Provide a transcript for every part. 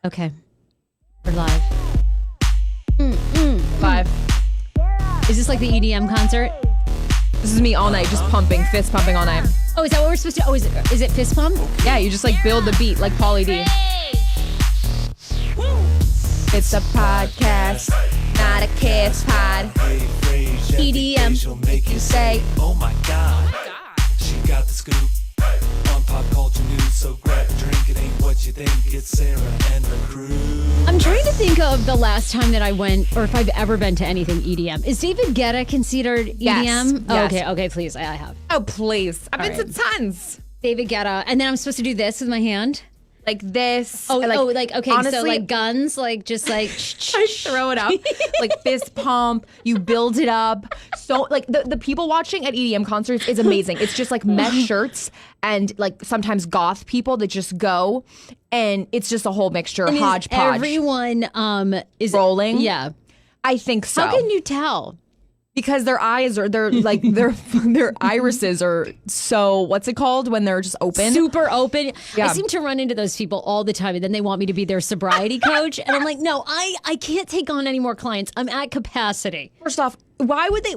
Okay. We're live. Live. Is this like the EDM concert? This is me all night, just pumping, fist pumping all night. Oh, is that what we're supposed to? Oh, is it fist pump? Yeah, you just like build the beat like Pauly D. It's a podcast, not a kiss pod. EDM. She'll make you say, oh my God. She got the scoop on pop culture news, so grab a drink. It ain't what you think. It's Sarah and the crew. I'm trying to think of the last time that I went, or if I've ever been to anything EDM. Is David Guetta considered EDM? Yes. Oh, Yes. okay, please. I have. Oh, please. I've been to tons. David Guetta. And then I'm supposed to do this with my hand? Like this. Oh, like, okay, honestly, so like guns, like just like... I throw it up. Like fist pump. You build it up. So like the people watching at EDM concerts is amazing. It's just like mesh shirts and like sometimes goth people that just go and it's just a whole mixture, And is hodgepodge. everyone is rolling? Yeah. I think so. How can you tell? Because their eyes are, they're like, their irises are so, what's it called when they're just open? Super open. Yeah. I seem to run into those people all the time, and then they want me to be their sobriety coach. And I'm like, no, I can't take on any more clients. I'm at capacity. First off, why would they?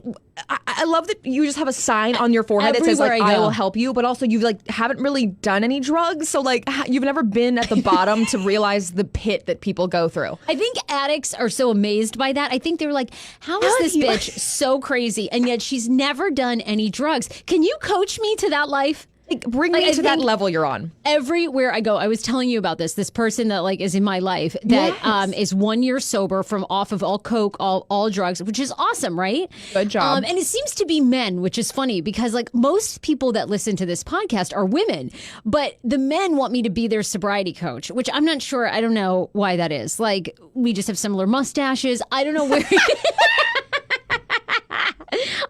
I love that you just have a sign on your forehead that says like, Everywhere I I go. will help you, but also you like haven't really done any drugs. So like you've never been at the bottom to realize the pit that people go through. I think addicts are so amazed by that. I think they're like, how is this bitch so crazy? And yet she's never done any drugs. Can you coach me to that life? Like bring Like, me I to that think level you're on. Everywhere I go, I was telling you about this person that like is in my life that Yes. is 1 year sober from off of all coke, all drugs, which is awesome, right? Good job. And it seems to be men, which is funny because like most people that listen to this podcast are women, but the men want me to be their sobriety coach, which I'm not sure. I don't know why that is. Like we just have similar mustaches. I don't know where. I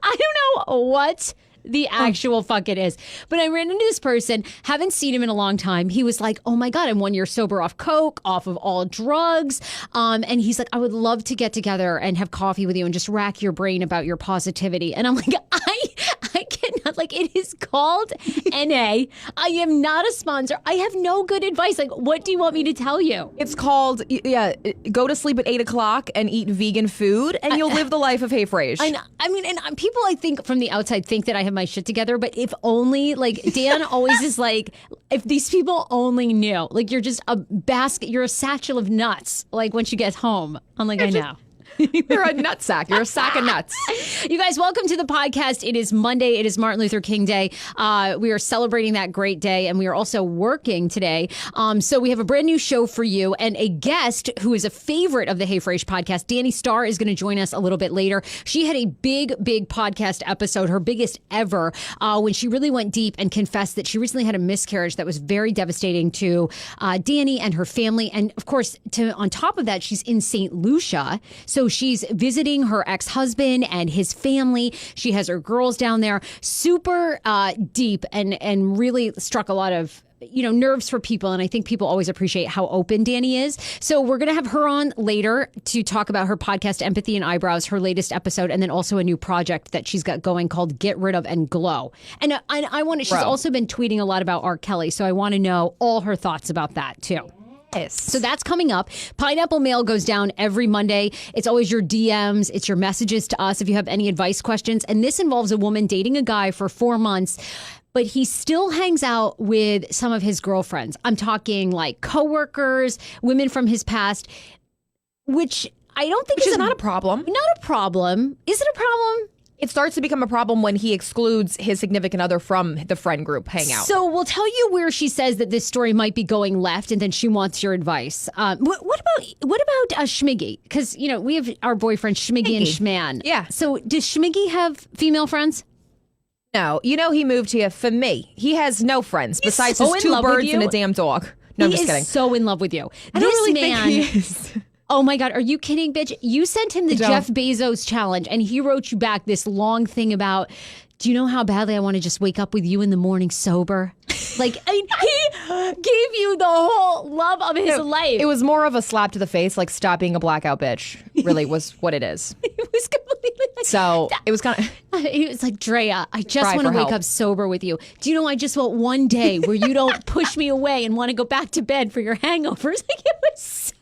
don't know what the actual fuck it is. But I ran into this person, haven't seen him in a long time. He was like, oh my God, I'm 1 year sober off coke, off of all drugs. And he's like, I would love to get together and have coffee with you and just rack your brain about your positivity. And I'm like, I cannot, like, it is called NA. I am not a sponsor. I have no good advice. Like, what do you want me to tell you? It's called, go to sleep at 8 o'clock and eat vegan food and you'll live the life of Hey Frase. I mean, and people I think from the outside think that I have my shit together, but if only, like, Dan always is like, if these people only knew, like, you're just a basket, you're a satchel of nuts, like, once you get home. I'm like, I know. You're a nut sack. You're a sack of nuts. You guys, welcome to the podcast. It is Monday. It is Martin Luther King Day. We are celebrating that great day, and we are also working today. So we have a brand new show for you, and a guest who is a favorite of the Hey Frase podcast, Danni Starr, is going to join us a little bit later. She had a big podcast episode, her biggest ever, when she really went deep and confessed that she recently had a miscarriage that was very devastating to Danni and her family. And of course, on top of that, she's in St. Lucia. So she's visiting her ex-husband and his family. She has her girls down there. Super deep and really struck a lot of nerves for people. And I think people always appreciate how open Danni is. So we're going to have her on later to talk about her podcast, Empathy and Eyebrows, her latest episode, and then also a new project that she's got going called Get Rid of and Glow. And I want to, she's also been tweeting a lot about R. Kelly. So I want to know all her thoughts about that too. Yes. So that's coming up. Pineapple Mail goes down every Monday. It's always your DMs. It's your messages to us if you have any advice questions. And this involves a woman dating a guy for 4 months, but he still hangs out with some of his girlfriends. I'm talking like coworkers, women from his past, which I don't think is not a problem. Not a problem. Is it a problem? It starts to become a problem when he excludes his significant other from the friend group hangout. So we'll tell you where she says that this story might be going left, and then she wants your advice. What about Schmiggy? Because we have our boyfriend Schmiggy and Schman. Yeah. So does Schmiggy have female friends? No, he moved here for me. He has no friends besides so his in 2 love with birds you. and a damn dog. No, I'm just kidding. He is so in love with you. I don't This really man, think he is. Oh my God, are you kidding, bitch? You sent him the Jeff Bezos challenge, and he wrote you back this long thing about, do you know how badly I want to just wake up with you in the morning sober? Like, he gave you the whole love of his life. It was more of a slap to the face, like, stop being a blackout bitch, really was what it is. It was completely like, So it was kind of... He was like, Drea, I just Cry want to for wake help. up sober with you. Do you know, I just want one day where you don't push me away and want to go back to bed for your hangovers. Like, it was so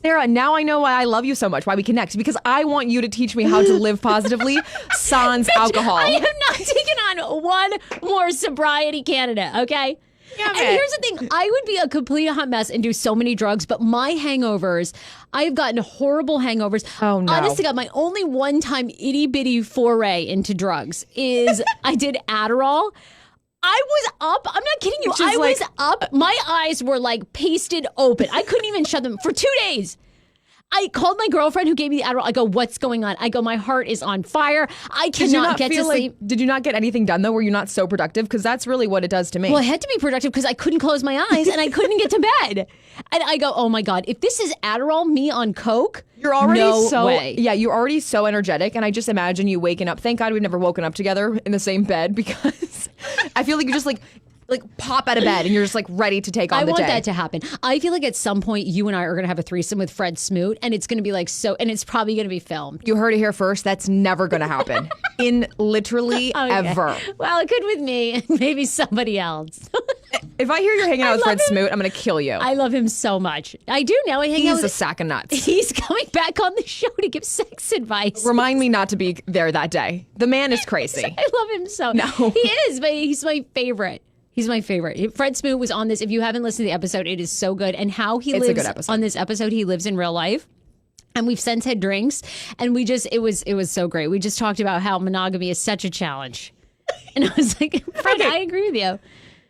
Sarah, now I know why I love you so much, why we connect, because I want you to teach me how to live positively sans alcohol. I am not taking on one more sobriety candidate, okay? Yeah, and man. here's the thing. I would be a complete hot mess and do so many drugs, but my hangovers, I have gotten horrible hangovers. Oh, no. Honest to God, my only one-time itty-bitty foray into drugs is I did Adderall. I was up. I'm not kidding you. I was up. My eyes were like pasted open. I couldn't even shut them for 2 days. I called my girlfriend who gave me the Adderall. I go, what's going on? I go, my heart is on fire. I cannot get to sleep. Did you not get anything done, though? Were you not so productive? Because that's really what it does to me. Well, I had to be productive because I couldn't close my eyes and I couldn't get to bed. And I go, oh my God, if this is Adderall, me on Coke, you're already no way. Yeah, you're already so energetic. And I just imagine you waking up. Thank God we've never woken up together in the same bed, because I feel like you just like pop out of bed and you're just like ready to take on the day. I want that to happen. I feel like at some point you and I are going to have a threesome with Fred Smoot, and it's going to be like so, and it's probably going to be filmed. You heard it here first. That's never going to happen in literally ever. Well, it could with me and maybe somebody else. If I hear you're hanging out with Fred Smoot, I'm going to kill you. I love him so much. I do now. I hang out with He's a sack of nuts. He's coming back on the show to give sex advice. Remind me not to be there that day. The man is crazy. I love him so. No. He is, but he's my favorite. He's my favorite. Fred Smoot was on this. If you haven't listened to the episode, it is so good. And how he It's a lives good episode. on this episode, he lives in real life. And we've since had drinks, and it was so great. We just talked about how monogamy is such a challenge. And I was like, Fred, I agree with you.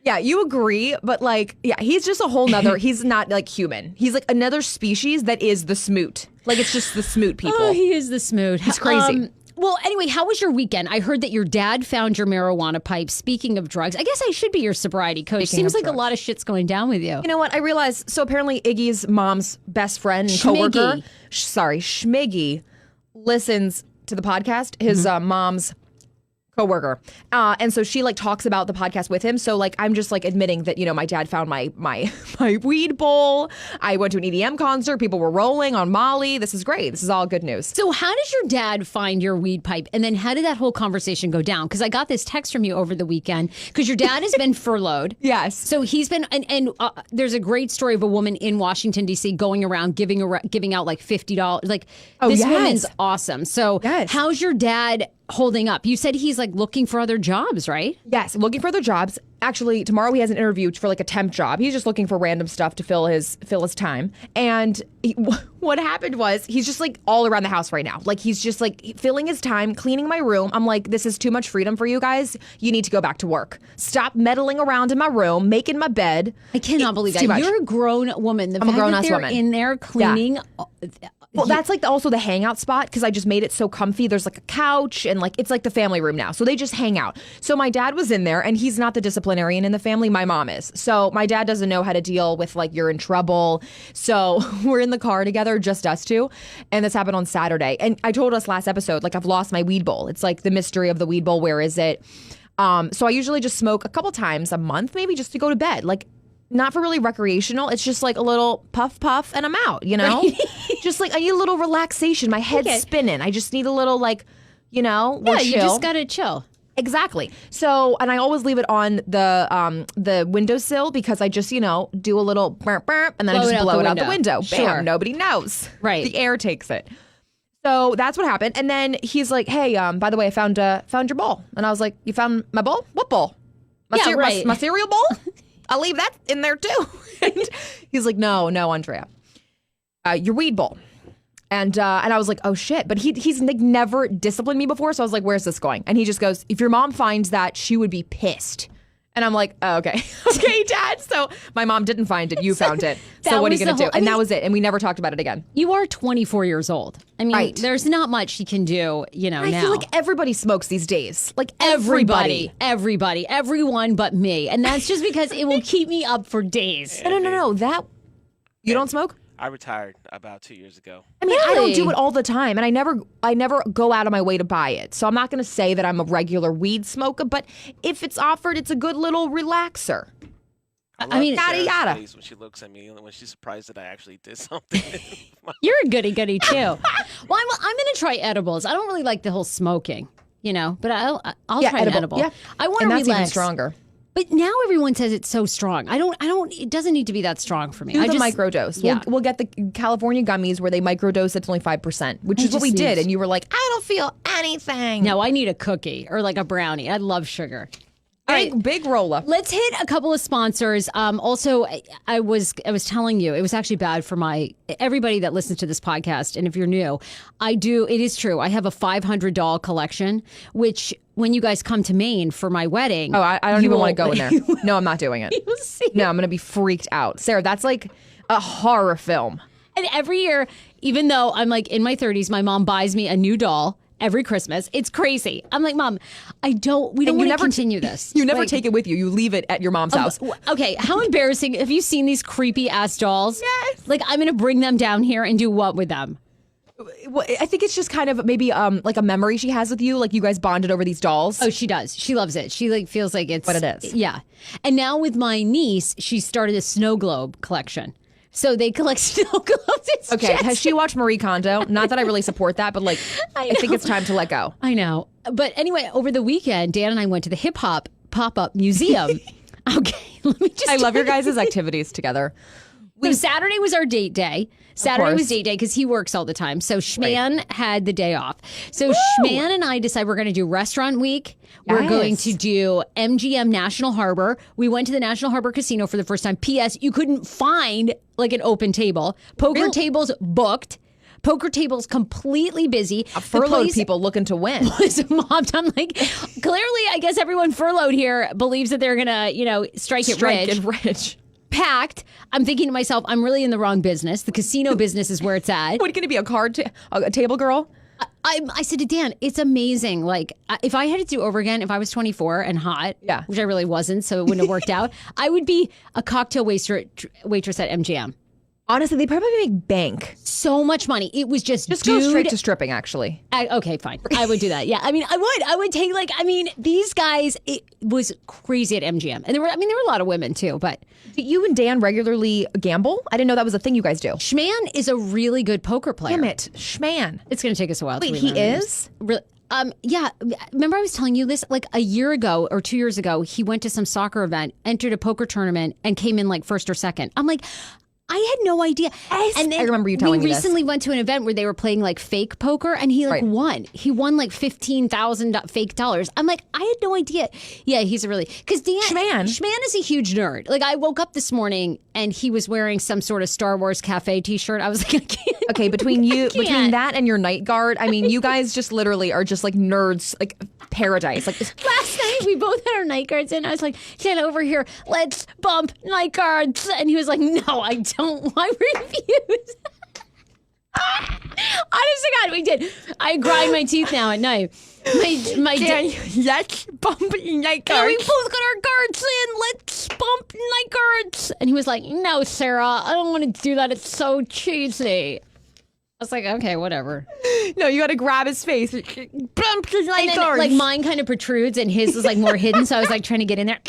Yeah, you agree, but like, yeah, he's just a whole nother, he's not like human. He's like another species that is the Smoot. Like, it's just the Smoot people. Oh, he is the Smoot. He's crazy. Well, anyway, how was your weekend? I heard that your dad found your marijuana pipe. Speaking of drugs, I guess I should be your sobriety coach. Seems like a lot of shit's going down with you. You know what? I realized, so apparently Iggy's mom's best friend and coworker, Schmiggy, listens to the podcast. His mom's coworker. And so she like talks about the podcast with him. So like, I'm just like admitting that, you know, my dad found my weed bowl. I went to an EDM concert. People were rolling on Molly. This is great. This is all good news. So how did your dad find your weed pipe? And then how did that whole conversation go down? Because I got this text from you over the weekend because your dad has been furloughed. Yes. So he's been, and there's a great story of a woman in Washington, D.C. going around giving out like $50. Like, this woman's awesome. So how's your dad holding up? You said he's like looking for other jobs, right? Yes, looking for other jobs. Actually, tomorrow he has an interview for like a temp job. He's just looking for random stuff to fill his time. And what happened was he's just like all around the house right now. Like he's just like filling his time, cleaning my room. I'm like, this is too much freedom for you guys. You need to go back to work. Stop meddling around in my room, making my bed. I cannot believe that. You're a grown woman. I'm a grown-ass woman. In there cleaning. Yeah. Well, that's like also the hangout spot because I just made it so comfy. There's like a couch and like it's like the family room now. So they just hang out. So my dad was in there and he's not the disciplinarian in the family. My mom is. So my dad doesn't know how to deal with like you're in trouble. So we're in the car together, just us two. And this happened on Saturday. And I told us last episode, like I've lost my weed bowl. It's like the mystery of the weed bowl. Where is it? So I usually just smoke a couple times a month, maybe just to go to bed. Like, not for really recreational. It's just like a little puff and I'm out, you know? Just like I need a little relaxation. My head's spinning. I just need a little like, you know, yeah, chill. you just gotta chill. Exactly. So, and I always leave it on the windowsill because I just, you know, do a little burp and then I just blow it out the window. Bam, sure. Nobody knows. Right. The air takes it. So that's what happened. And then he's like, hey, by the way, I found your bowl. And I was like, you found my bowl? What bowl? My cereal bowl? I'll leave that in there too. And he's like, no, Andrea, your weed bowl. And I was like, oh shit. But he's like never disciplined me before. So I was like, where's this going? And he just goes, if your mom finds that, she would be pissed. And I'm like, oh, okay. Okay, Dad. So my mom didn't find it. You found it. So what are you going to do? And that was it. And we never talked about it again. You are 24 years old. I mean, there's not much you can do, you know, now. I feel like everybody smokes these days. Like everybody, everyone but me. And that's just because it will keep me up for days. No. You don't smoke? I retired about 2 years ago. I mean, I don't do it all the time, and I never go out of my way to buy it. So I'm not going to say that I'm a regular weed smoker, but if it's offered, it's a good little relaxer. I mean, yada. When she looks at me, when she's surprised that I actually did something. You're a goody too. Well, I'm going to try edibles. I don't really like the whole smoking, you know, but I'll try an edible. Yeah. I want to relax. That's even stronger. But now everyone says it's so strong. It doesn't need to be that strong for me. Do the microdose. Yeah. We'll get the California gummies where they microdose. It's only 5%, which is what we did. And you were like, I don't feel anything. No, I need a cookie or like a brownie. I love sugar. Big roll up. Let's hit a couple of sponsors. Also, I was telling you, it was actually bad for everybody that listens to this podcast. And if you're new, it is true. I have a $500 doll collection, which when you guys come to Maine for my wedding. Oh, I don't even want to go in there. No, I'm not doing it. You'll see. No, I'm going to be freaked out. Sarah, that's like a horror film. And every year, even though I'm like in my 30s, my mom buys me a new doll. Every Christmas. It's crazy. I'm like, Mom, we don't want to continue this. You never take it with you. You leave it at your mom's house. Okay, how embarrassing. Have you seen these creepy ass dolls? Yes. Like, I'm going to bring them down here and do what with them? Well, I think it's just kind of maybe like a memory she has with you. Like you guys bonded over these dolls. Oh, she does. She loves it. She like feels like it's what it is. Yeah. And now with my niece, she started a snow globe collection. So they collect snow globes. Okay, has she watched Marie Kondo? Not that I really support that, but like I think it's time to let go. I know. But anyway, over the weekend, Dan and I went to the hip hop pop-up museum. Okay, let me just I love your guys' activities together. So Saturday was our date day. Saturday was date day because he works all the time. So Schman had the day off. So Schman and I decided we're going to do restaurant week. We're going to do MGM National Harbor. We went to the National Harbor Casino for the first time. P.S. You couldn't find like an open table. Poker tables booked. Poker tables completely busy. Furloughed people looking to win. Was mobbed. I'm like, clearly, I guess everyone furloughed here believes that they're going to, strike it rich. Packed. I'm thinking to myself, I'm really in the wrong business. The casino business is where it's at. What are you going to be, a table girl? I said to Dan, it's amazing. Like, if I had to do over again, if I was 24 and hot, which I really wasn't, so it wouldn't have worked out, I would be a cocktail waitress at MGM. Honestly, they probably make bank. So much money. It was just go straight to stripping, actually. Okay, fine. I would do that. Yeah. I mean, I would take these guys, it was crazy at MGM. And there were a lot of women too, but. Do you and Dan regularly gamble? I didn't know that was a thing you guys do. Schman is a really good poker player. Damn it. Schman. It's going to take us a while. Wait, he is? Really? Yeah. Remember I was telling you this? Like a year ago or 2 years ago, he went to some soccer event, entered a poker tournament, and came in like first or second. I'm like, I had no idea. Yes, and then I remember you telling me this. We recently went to an event where they were playing like fake poker, and he won. He won like $15,000 fake dollars. I'm like, I had no idea. Yeah, he's a really because Schman is a huge nerd. Like I woke up this morning and he was wearing some sort of Star Wars cafe T-shirt. I was like, I can't. Okay, between that and your night guard, I mean, you guys just literally are just like nerds, like paradise. Like last night, we both had our night guards in. I was like, get over here, let's bump night guards, and he was like, no, I don't. I refuse. Honest to God, we did. I grind my teeth now at night. Let's bump night guards. Yeah, we both got our guards in. Let's bump night guards. And he was like, no, Sarah, I don't want to do that. It's so cheesy. I was like, okay, whatever. No, you got to grab his face. Bump his night guards. Like mine kind of protrudes and his is like more hidden. So I was like trying to get in there.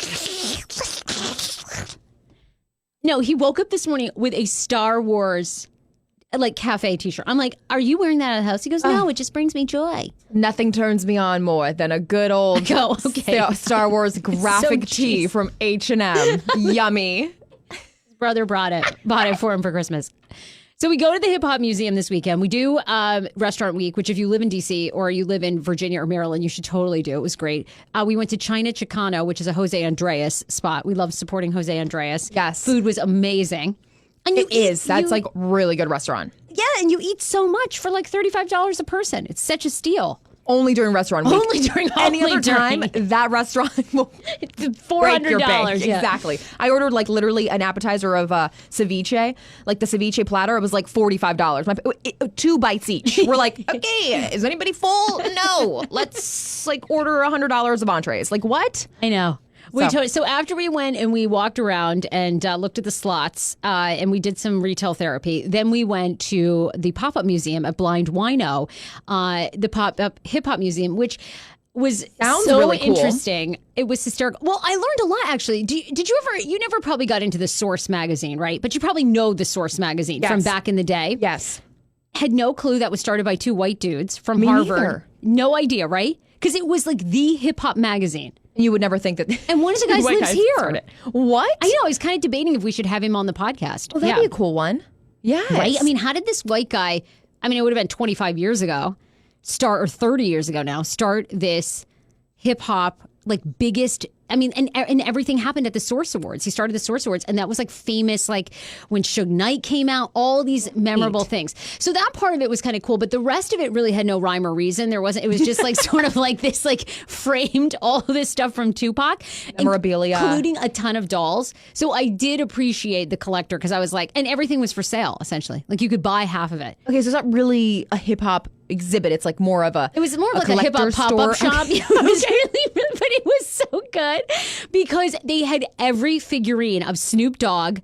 No, he woke up this morning with a Star Wars like cafe T-shirt. I'm like, are you wearing that at the house? He goes, no, it just brings me joy. Nothing turns me on more than a good old Star Wars graphic tee from H&M. Yummy. His brother bought it for him for Christmas. So we go to the Hip Hop Museum this weekend. We do Restaurant Week, which if you live in D.C. or you live in Virginia or Maryland, you should totally do. It was great. We went to China Chicano, which is a Jose Andreas spot. We love supporting Jose Andreas. Yes. Food was amazing. And That's like really good restaurant. Yeah, and you eat so much for like $35 a person. It's such a steal. Only during restaurant week. Only during any other time, that restaurant will break your bank. Yeah. Exactly. I ordered like literally an appetizer of ceviche, like the ceviche platter. It was like $45. 2 bites each. We're like, okay, is anybody full? No. Let's like order $100 of entrees. Like what? I know. So after we went and we walked around and looked at the slots and we did some retail therapy, then we went to the pop-up museum at Blind Wino, the pop-up hip-hop museum, which was so really cool. Interesting. It was hysterical. Well, I learned a lot, actually. You never probably got into the Source magazine, right? But you probably know the Source magazine from back in the day. Yes. Had no clue that was started by 2 white dudes from Harvard. Neither. No idea, right? Because it was like the hip-hop magazine. You would never think that. And one of the guys white lives guys here. started. What? I know. I was kind of debating if we should have him on the podcast. Well, that'd be a cool one. Yes. Right? I mean, how did this white guy, I mean, it would have been 25 years ago, or 30 years ago now, start this hip hop, like biggest, I mean, and everything happened at the Source Awards. He started the Source Awards, and that was like famous, like when Suge Knight came out, all these memorable things. So that part of it was kind of cool, but the rest of it really had no rhyme or reason. It was just like sort of like this, like framed all of this stuff from Tupac. Memorabilia. Including a ton of dolls. So I did appreciate the collector because I was like, and everything was for sale, essentially. Like you could buy half of it. Okay, so it's not really a hip hop exhibit. It's like more of a. It was more of like a hip hop pop-up shop. It was really, but it was so good because they had every figurine of Snoop Dogg,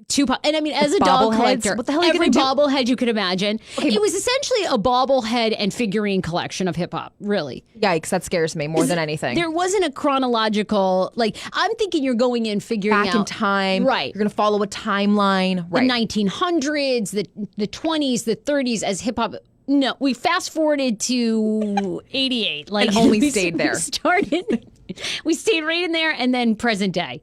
Tupac, and I mean, as a dog collector, what the hell are you every gonna do? bobblehead you could imagine. It was essentially a bobblehead and figurine collection of hip hop. Really, Yikes! That scares me more than anything. there wasn't a chronological. Like I'm thinking, you're going in figuring Back out in time, right? You're gonna follow a timeline, right? The 1900s, the 20s, the 30s as hip hop. No, we fast forwarded to 88. Like And only stayed there. We stayed right in there, and then present day.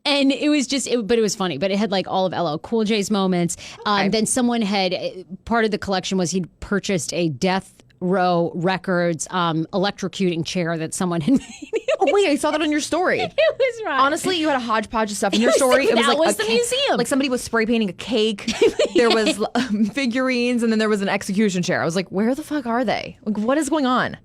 And it was just, but it was funny. But it had like all of LL Cool J's moments. Then someone had, part of the collection was he'd purchased a Death Row Records electrocuting chair that someone had made. Oh wait, I saw that on your story. It was right. Honestly, you had a hodgepodge of stuff in your story. That like was a the museum. Like somebody was spray painting a cake. There was figurines, and then there was an execution chair. I was like, where the fuck are they? Like, what is going on?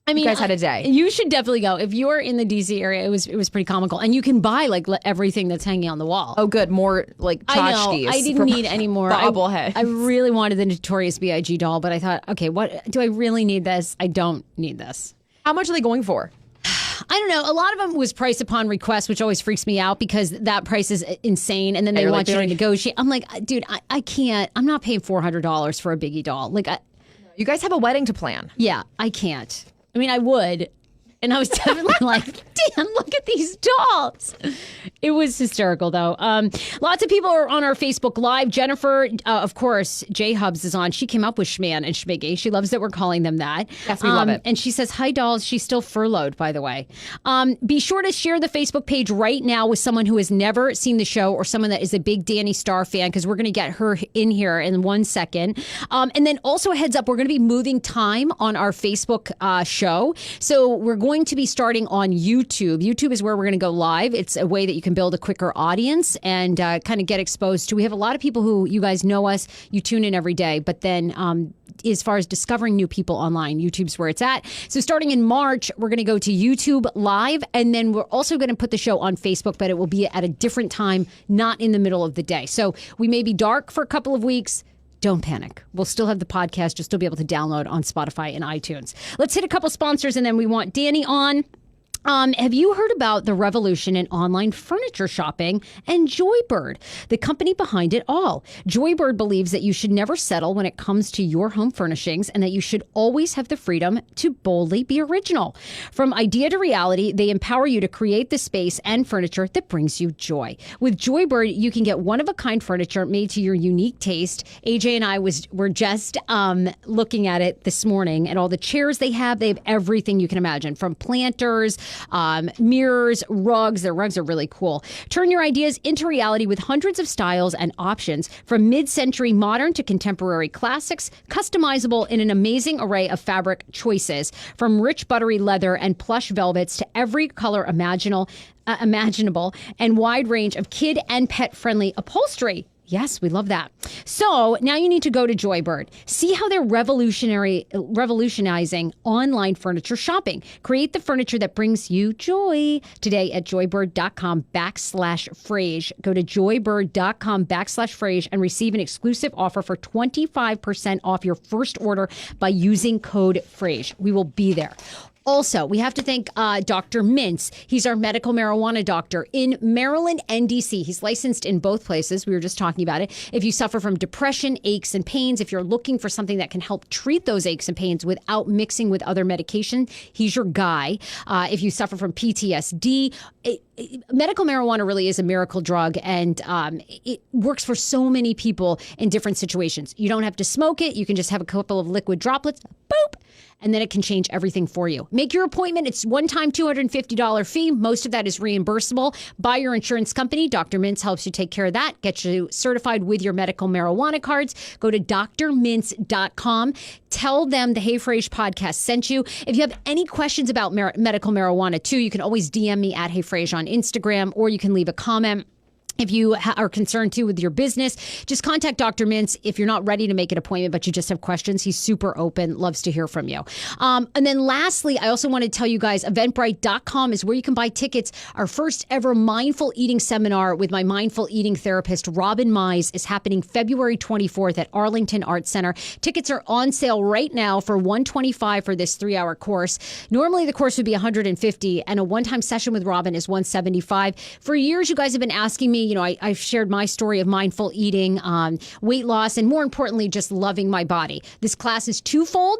I mean, you guys had a day. You should definitely go if you're in the DC area. It was pretty comical, and you can buy like everything that's hanging on the wall. Oh, good. More like tchotchkes. I didn't need any more bobbleheads. I really wanted the Notorious B.I.G. doll, but I thought, okay, what do I really need this? I don't need this. How much are they going for? I don't know. A lot of them was price upon request, which always freaks me out because that price is insane, and then they want you to negotiate. I'm like, dude, I can't. I'm not paying $400 for a Biggie doll. Like, You guys have a wedding to plan. yeah, I can't. I mean, I would. And I was definitely like, damn, look at these dolls. It was hysterical, though. Lots of people are on our Facebook Live. Jennifer, of course, J-Hubs is on. She came up with Schman and Schmiggy. She loves that we're calling them that. Yes, we love it. And she says, hi, dolls. She's still furloughed, by the way. Be sure to share the Facebook page right now with someone who has never seen the show or someone that is a big Danni Starr fan, because we're going to get her in here in 1 second. And then also a heads up, we're going to be moving time on our Facebook show. So we're going to be starting on YouTube. YouTube is where we're going to go live. It's a way that you can build a quicker audience and kind of get exposed to. We have a lot of people who, you guys know us, you tune in every day, but then as far as discovering new people online, YouTube's where it's at. So starting in March, we're going to go to YouTube Live, and then we're also going to put the show on Facebook, but it will be at a different time, not in the middle of the day. So we may be dark for a couple of weeks. Don't panic. We'll still have the podcast. You'll still be able to download on Spotify and iTunes. Let's hit a couple sponsors, and then we want Danni on. Have you heard about the revolution in online furniture shopping and Joybird, the company behind it all? Joybird believes that you should never settle when it comes to your home furnishings and that you should always have the freedom to boldly be original. From idea to reality, they empower you to create the space and furniture that brings you joy. With Joybird, you can get one-of-a-kind furniture made to your unique taste. AJ and I were just looking at it this morning, and all the chairs they have everything you can imagine, from planters, mirrors, rugs. Their rugs are really cool. Turn your ideas into reality with hundreds of styles and options, from mid-century modern to contemporary classics, customizable in an amazing array of fabric choices, from rich buttery leather and plush velvets to every color imaginable, and wide range of kid and pet-friendly upholstery. Yes, we love that. So now you need to go to Joybird. See how they're revolutionizing online furniture shopping. Create the furniture that brings you joy today at joybird.com/Frase. Go to joybird.com/Frase and receive an exclusive offer for 25% off your first order by using code Frase. We will be there. Also, we have to thank Dr. Mintz. He's our medical marijuana doctor in Maryland and D.C. He's licensed in both places. We were just talking about it. If you suffer from depression, aches, and pains, if you're looking for something that can help treat those aches and pains without mixing with other medication, he's your guy. If you suffer from PTSD, medical marijuana really is a miracle drug, and it works for so many people in different situations. You don't have to smoke it. You can just have a couple of liquid droplets, boop, and then it can change everything for you. Make your appointment. It's one-time $250 fee. Most of that is reimbursable by your insurance company. Dr. Mintz helps you take care of that. Get you certified with your medical marijuana cards. Go to drmintz.com. Tell them the Hey Frase podcast sent you. If you have any questions about medical marijuana too, you can always DM me at Hey Frase on Instagram, or you can leave a comment. If you are concerned too with your business, just contact Dr. Mintz. If you're not ready to make an appointment, but you just have questions, he's super open, loves to hear from you. And then lastly, I also want to tell you guys, Eventbrite.com is where you can buy tickets. Our first ever mindful eating seminar with my mindful eating therapist, Robin Mize, is happening February 24th at Arlington Arts Center. Tickets are on sale right now for $125 for this 3-hour course. Normally the course would be $150, and a one-time session with Robin is $175. For years, you guys have been asking me, I've shared my story of mindful eating, weight loss, and more importantly, just loving my body. This class is twofold.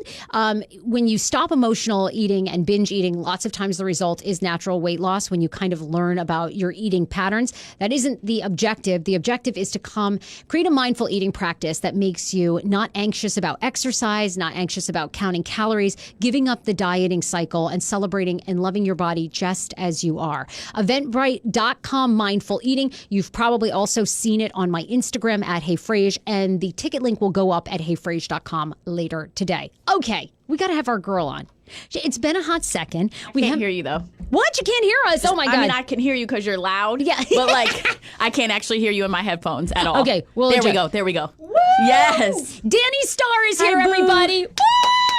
When you stop emotional eating and binge eating, lots of times the result is natural weight loss when you kind of learn about your eating patterns. That isn't the objective. The objective is to create a mindful eating practice that makes you not anxious about exercise, not anxious about counting calories, giving up the dieting cycle, and celebrating and loving your body just as you are. Eventbrite.com, mindful eating. You've probably also seen it on my Instagram at Hey Frase, and the ticket link will go up at heyfrase.com later today. Okay, we got to have our girl on. It's been a hot second. I can't hear you, though. What? You can't hear us? Oh, my God. I mean, I can hear you because you're loud. Yeah. But, I can't actually hear you in my headphones at all. Okay. Well, there we go. There we go. Woo! Yes. Danni Starr is here, everybody. Woo!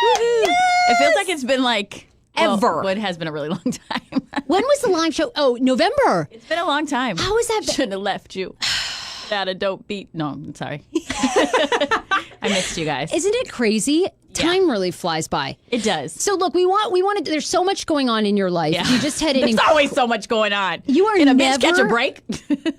It feels like it's been ever. Well, it has been a really long time. When was the live show? Oh, November. It's been a long time. How has that been? Shouldn't have left you. Without a dope beat. No, I'm sorry. I missed you guys. Isn't it crazy? Time really flies by. It does. So look, we want to. There's so much going on in your life. Yeah. You just had an. There's always so much going on. You are in a never bitch catch a break.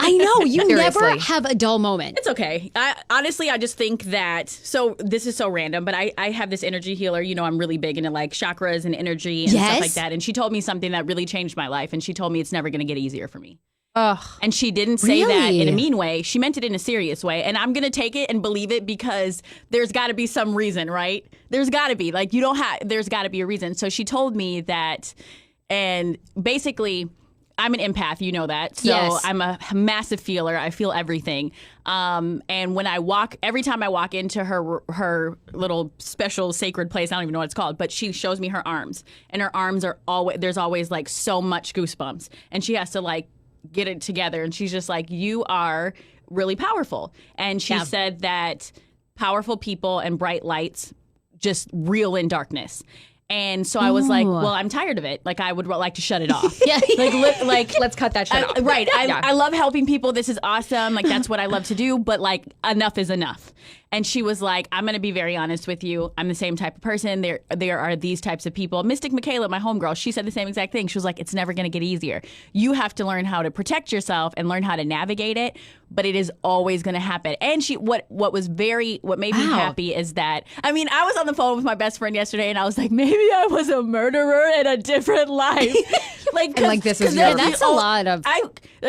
I know you never Seriously. have a dull moment. It's okay. Honestly, I just think that. So this is so random, but I have this energy healer. I'm really big into chakras and energy and stuff like that. And she told me something that really changed my life. And she told me it's never going to get easier for me. Ugh. And she didn't say that Really? in a mean way. She meant it in a serious way. And I'm going to take it and believe it because there's got to be some reason, right? There's got to be. There's got to be a reason. So she told me that, and basically, I'm an empath, you know that. So Yes. I'm a massive feeler. I feel everything. And when I walk, every time I walk into her little special sacred place, I don't even know what it's called, but she shows me her arms. And her arms are always, there's always so much goosebumps. And she has to get it together. And she's just you are really powerful. And she said that powerful people and bright lights just reel in darkness. And so I was well, I'm tired of it. I would like to shut it off. Yeah. Let's cut that shit off. Right. I love helping people. This is awesome. That's what I love to do. But enough is enough. And she was like, I'm going to be very honest with you. I'm the same type of person. There are these types of people. Mystic Michaela, my homegirl, she said the same exact thing. She was like, it's never going to get easier. You have to learn how to protect yourself and learn how to navigate it. But it is always going to happen. And what made me happy is that, I was on the phone with my best friend yesterday and I was like, maybe I was a murderer in a different life. This is That's a lot of.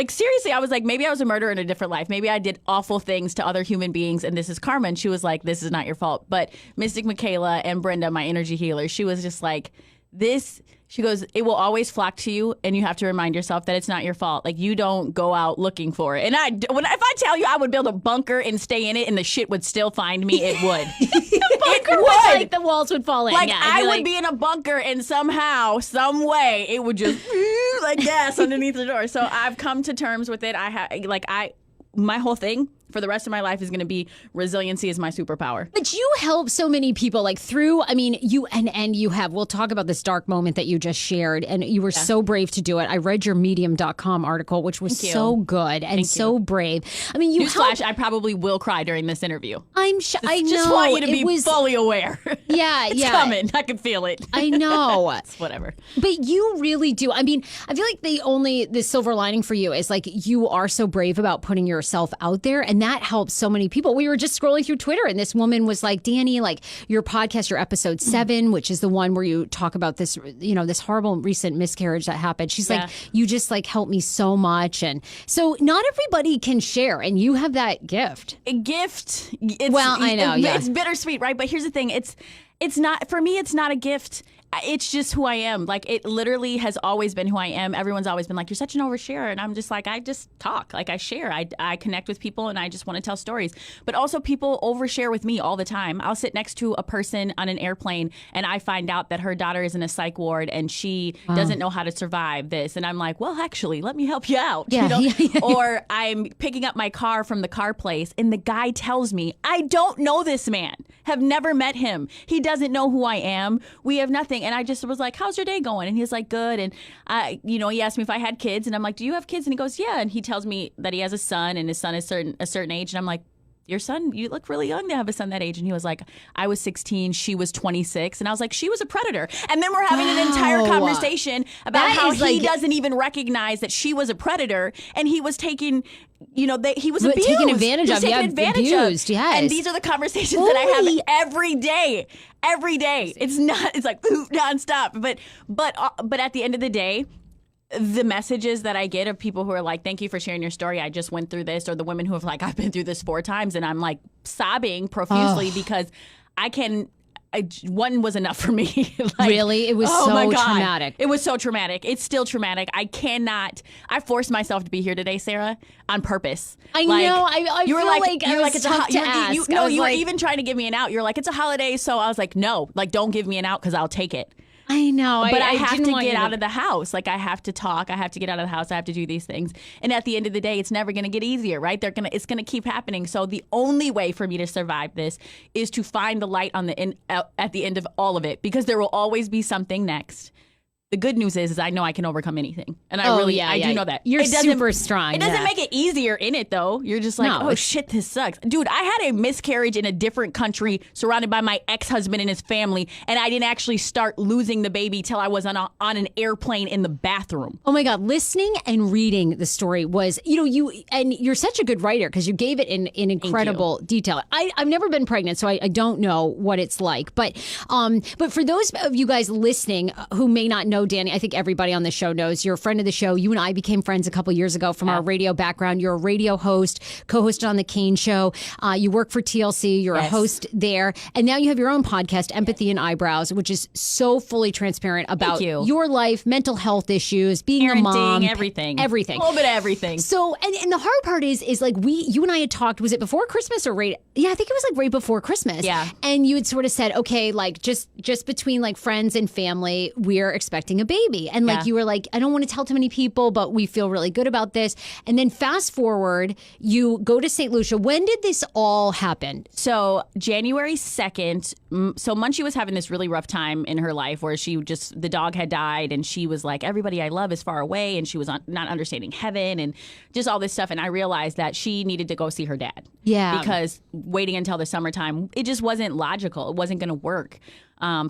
Seriously, I was like, maybe I was a murderer in a different life. Maybe I did awful things to other human beings and this is karma. And she was like, this is not your fault. But Mystic Michaela and Brenda, my energy healer, she was just like, she goes, it will always flock to you, and you have to remind yourself that it's not your fault. You don't go out looking for it. And if I tell you I would build a bunker and stay in it, and the shit would still find me, it would. It would. The walls would fall in. I would be in a bunker, and somehow, some way, it would just like gas underneath the door. So I've come to terms with it. My whole thing for the rest of my life is going to be resiliency is my superpower. But you help so many people through, you and you have, we'll talk about this dark moment that you just shared, and you were so brave to do it. I read your medium.com article, which was so good and so brave. You helped. I probably will cry during this interview. I'm sure. I know. Just want you to be fully aware. Yeah, it's coming. I can feel it. I know. It's whatever. But you really do. I feel like the silver lining for you is you are so brave about putting yourself out there, and that helps so many people. We were just scrolling through Twitter, and this woman was like, Danni, your podcast, your episode 7, which is the one where you talk about this, this horrible recent miscarriage that happened. She's like, you just helped me so much. And so not everybody can share, and you have that gift. A gift. I know. It's bittersweet, right? But here's the thing. It's it's not, for me, it's not a gift. It's just who I am. Like, it literally has always been who I am. Everyone's always been like, you're such an oversharer. And I'm just like, I just talk. Like, I share. I connect with people, and I just want to tell stories. But also, people overshare with me all the time. I'll sit next to a person on an airplane, and I find out that her daughter is in a psych ward, and she doesn't know how to survive this. And I'm like, well, actually, let me help you out. Yeah, you know? yeah. Or I'm picking up my car from the car place, and the guy tells me, I don't know this man, have never met him. He doesn't know who I am. We have nothing. And I just was like, how's your day going? And he was like, good. And, he asked me if I had kids. And I'm like, do you have kids? And he goes, yeah. And he tells me that he has a son, and his son is a certain age. And I'm like, your son, you look really young to have a son that age. And he was like, I was 16, she was 26. And I was like, she was a predator. And then we're having an entire conversation about That how is he like- doesn't even recognize that she was a predator. And he was taking, he was But abused. taken advantage He was of, yeah, taken advantage abused, of. yes. And these are the conversations that I Holy- have every day. Every day. It's like nonstop. But at the end of the day, the messages that I get of people who are like, thank you for sharing your story. I just went through this. Or the women who have like, I've been through this 4 times. And I'm like sobbing profusely because one was enough for me. Like, Really? It was oh so my God. traumatic. It was so traumatic. It's still traumatic. I forced myself to be here today, Sarah, on purpose. I know. I you were feel like I was it's tough to you were, ask. you I was were like- even trying to give me an out. You're like, it's a holiday. So I was like, no, like, don't give me an out because I'll take it. I know. But I have didn't to want get you out of the house. Like, I have to talk. I have to get out of the house. I have to do these things. And at the end of the day, it's never going to get easier, right? It's going to keep happening. So the only way for me to survive this is to find the light on at the end of all of it, because there will always be something next. The good news is I know I can overcome anything. And I do know that. You're It doesn't- super strong. It doesn't yeah. make it easier in it, though. You're just like, No, oh, it's- shit, this sucks. Dude, I had a miscarriage in a different country surrounded by my ex-husband and his family, and I didn't actually start losing the baby till I was on an airplane in the bathroom. Oh my God, listening and reading the story was, you're such a good writer because you gave it in incredible detail. I've never been pregnant, so I don't know what it's like. But for those of you guys listening who may not know Danni, I think everybody on the show knows you're a friend of the show. You and I became friends a couple years ago from our radio background. You're a radio host, co-hosted on the Kane Show. You work for TLC. You're a host there, and now you have your own podcast, Empathy and Eyebrows, which is so fully transparent about your life, mental health issues, being a mom, everything, a little bit of everything. So, and the hard part is like you and I had talked. Was it before Christmas or right? Yeah, I think it was like right before Christmas. Yeah. And you had sort of said, okay, like just between like friends and family, we're expecting a baby, and like you were like, I don't want to tell too many people, but we feel really good about this. And then fast forward, you go to St. Lucia. When did this all happen? So January 2nd, so Munchie was having this really rough time in her life where the dog had died, and she was like, everybody I love is far away, and she was not understanding heaven and just all this stuff. And I realized that she needed to go see her dad. Yeah. Because waiting until the summertime, it just wasn't logical. It wasn't going to work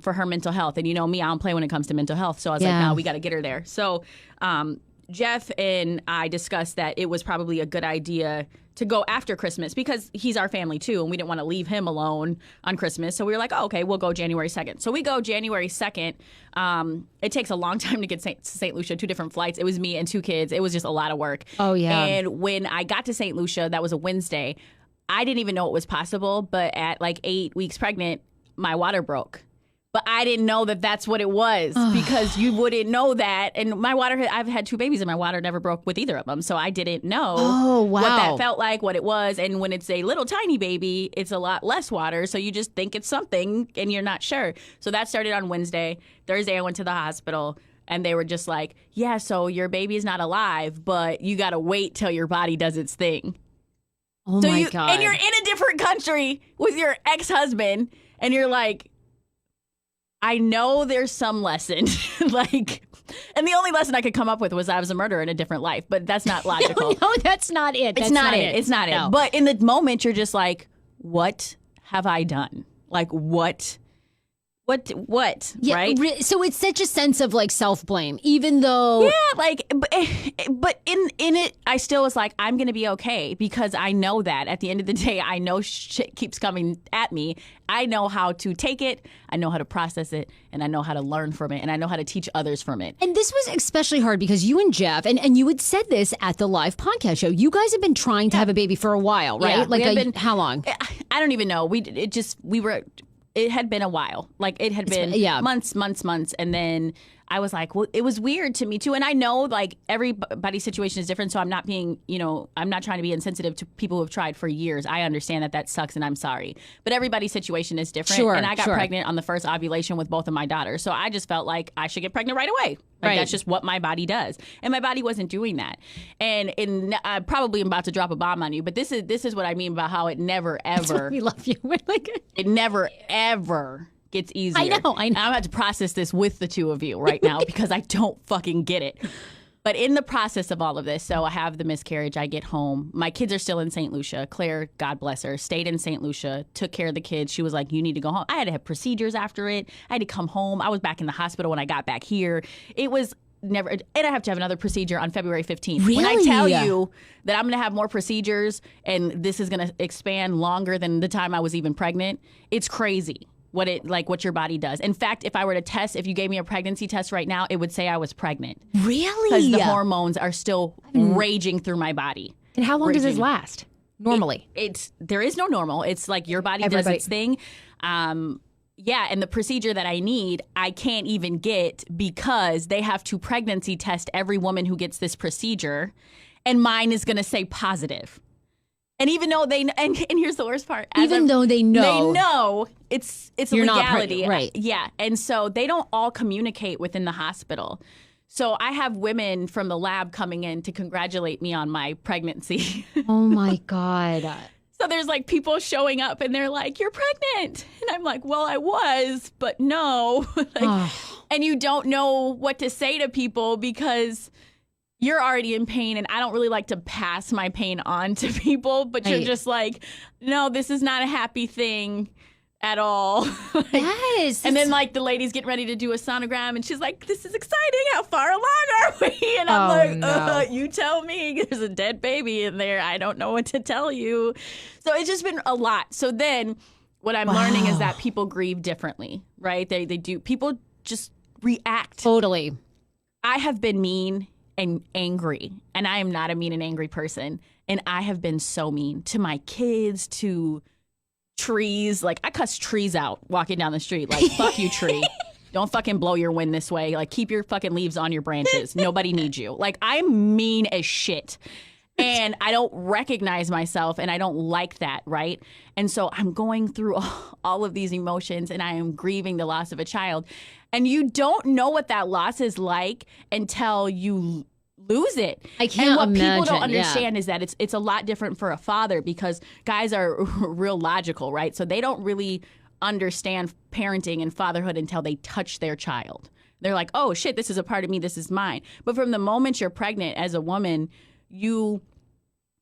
for her mental health. And you know me, I don't play when it comes to mental health. So I was like, no, we got to get her there. So Jeff and I discussed that it was probably a good idea to go after Christmas because he's our family too, and we didn't want to leave him alone on Christmas. So we were like, oh, okay, we'll go January 2nd. So we go January 2nd. It takes a long time to get to St. Lucia, 2 different flights. It was me and 2 kids. It was just a lot of work. Oh, yeah. And when I got to St. Lucia, that was a Wednesday, I didn't even know it was possible, but at like 8 weeks pregnant, my water broke. But I didn't know that that's what it was because you wouldn't know that. And I've had 2 babies and my water never broke with either of them. So I didn't know what that felt like, what it was. And when it's a little tiny baby, it's a lot less water. So you just think it's something and you're not sure. So that started on Wednesday. Thursday, I went to the hospital and they were just like, yeah, so your baby is not alive, but you got to wait till your body does its thing. Oh So my God. And you're in a different country with your ex-husband and you're like, I know there's some lesson, and the only lesson I could come up with was I was a murderer in a different life, but that's not logical. No, that's not it. It's not it. It's not No. it. But in the moment, you're just like, what have I done? Like, what, Yeah, right? so it's such a sense of like self-blame, even though... Yeah, like, but in it, I still was like, I'm going to be okay because I know that at the end of the day, I know shit keeps coming at me. I know how to take it, I know how to process it, and I know how to learn from it, and I know how to teach others from it. And this was especially hard because you and Jeff, and you had said this at the live podcast show, you guys have been trying to have a baby for a while, right? Yeah, like we have been- how long? I don't even know. We were it had been a while. Like it had been months. And then I was like, well, it was weird to me too. And I know like everybody's situation is different. So I'm not being, I'm not trying to be insensitive to people who have tried for years. I understand that sucks and I'm sorry. But everybody's situation is different. Sure, and I got pregnant on the first ovulation with both of my daughters. So I just felt like I should get pregnant right away. Like that's just what my body does. And my body wasn't doing that. And I probably am about to drop a bomb on you, but this is what I mean about how it never, ever. We love you. It never, ever gets easier. I know. I'm about to process this with the two of you right now because I don't fucking get it. But in the process of all of this, so I have the miscarriage, I get home. My kids are still in St. Lucia. Claire, God bless her, stayed in St. Lucia, took care of the kids. She was like, you need to go home. I had to have procedures after it. I had to come home. I was back in the hospital when I got back here. It was never, and I have to have another procedure on February 15th. Really? When I tell you that I'm going to have more procedures and this is going to expand longer than the time I was even pregnant, it's crazy. What your body does. In fact, if I were to test, if you gave me a pregnancy test right now, it would say I was pregnant. Really? Because the hormones are still raging through my body. And how long does this last? Normally, there is no normal. It's like your body does its thing. And the procedure that I need, I can't even get because they have to pregnancy test every woman who gets this procedure, and mine is going to say positive. And even though and here's the worst part. Even though they know it's you're a not legality. pregnant, right. Yeah. And so they don't all communicate within the hospital. So I have women from the lab coming in to congratulate me on my pregnancy. Oh my God. So there's like people showing up and they're like, you're pregnant. And I'm like, well, I was, but no. And you don't know what to say to people because you're already in pain, and I don't really like to pass my pain on to people, but you're just like, no, this is not a happy thing at all. Yes. And then like the lady's getting ready to do a sonogram, and she's like, this is exciting. How far along are we? And I'm you tell me. There's a dead baby in there. I don't know what to tell you. So it's just been a lot. So then what I'm learning is that people grieve differently, right? They do. People just react. Totally. I have been mean and angry, and I am not a mean and angry person, and I have been so mean to my kids, to trees. Like I cuss trees out walking down the street, like fuck you, tree, don't fucking blow your wind this way, like keep your fucking leaves on your branches, nobody needs you. Like I'm mean as shit, and I don't recognize myself, and I don't like that, right? And so I'm going through all of these emotions, and I am grieving the loss of a child. And you don't know what that loss is like until you lose it. I can't And what imagine, people don't understand is that it's a lot different for a father because guys are real logical, right? So they don't really understand parenting and fatherhood until they touch their child. They're like, oh, shit, this is a part of me. This is mine. But from the moment you're pregnant as a woman, you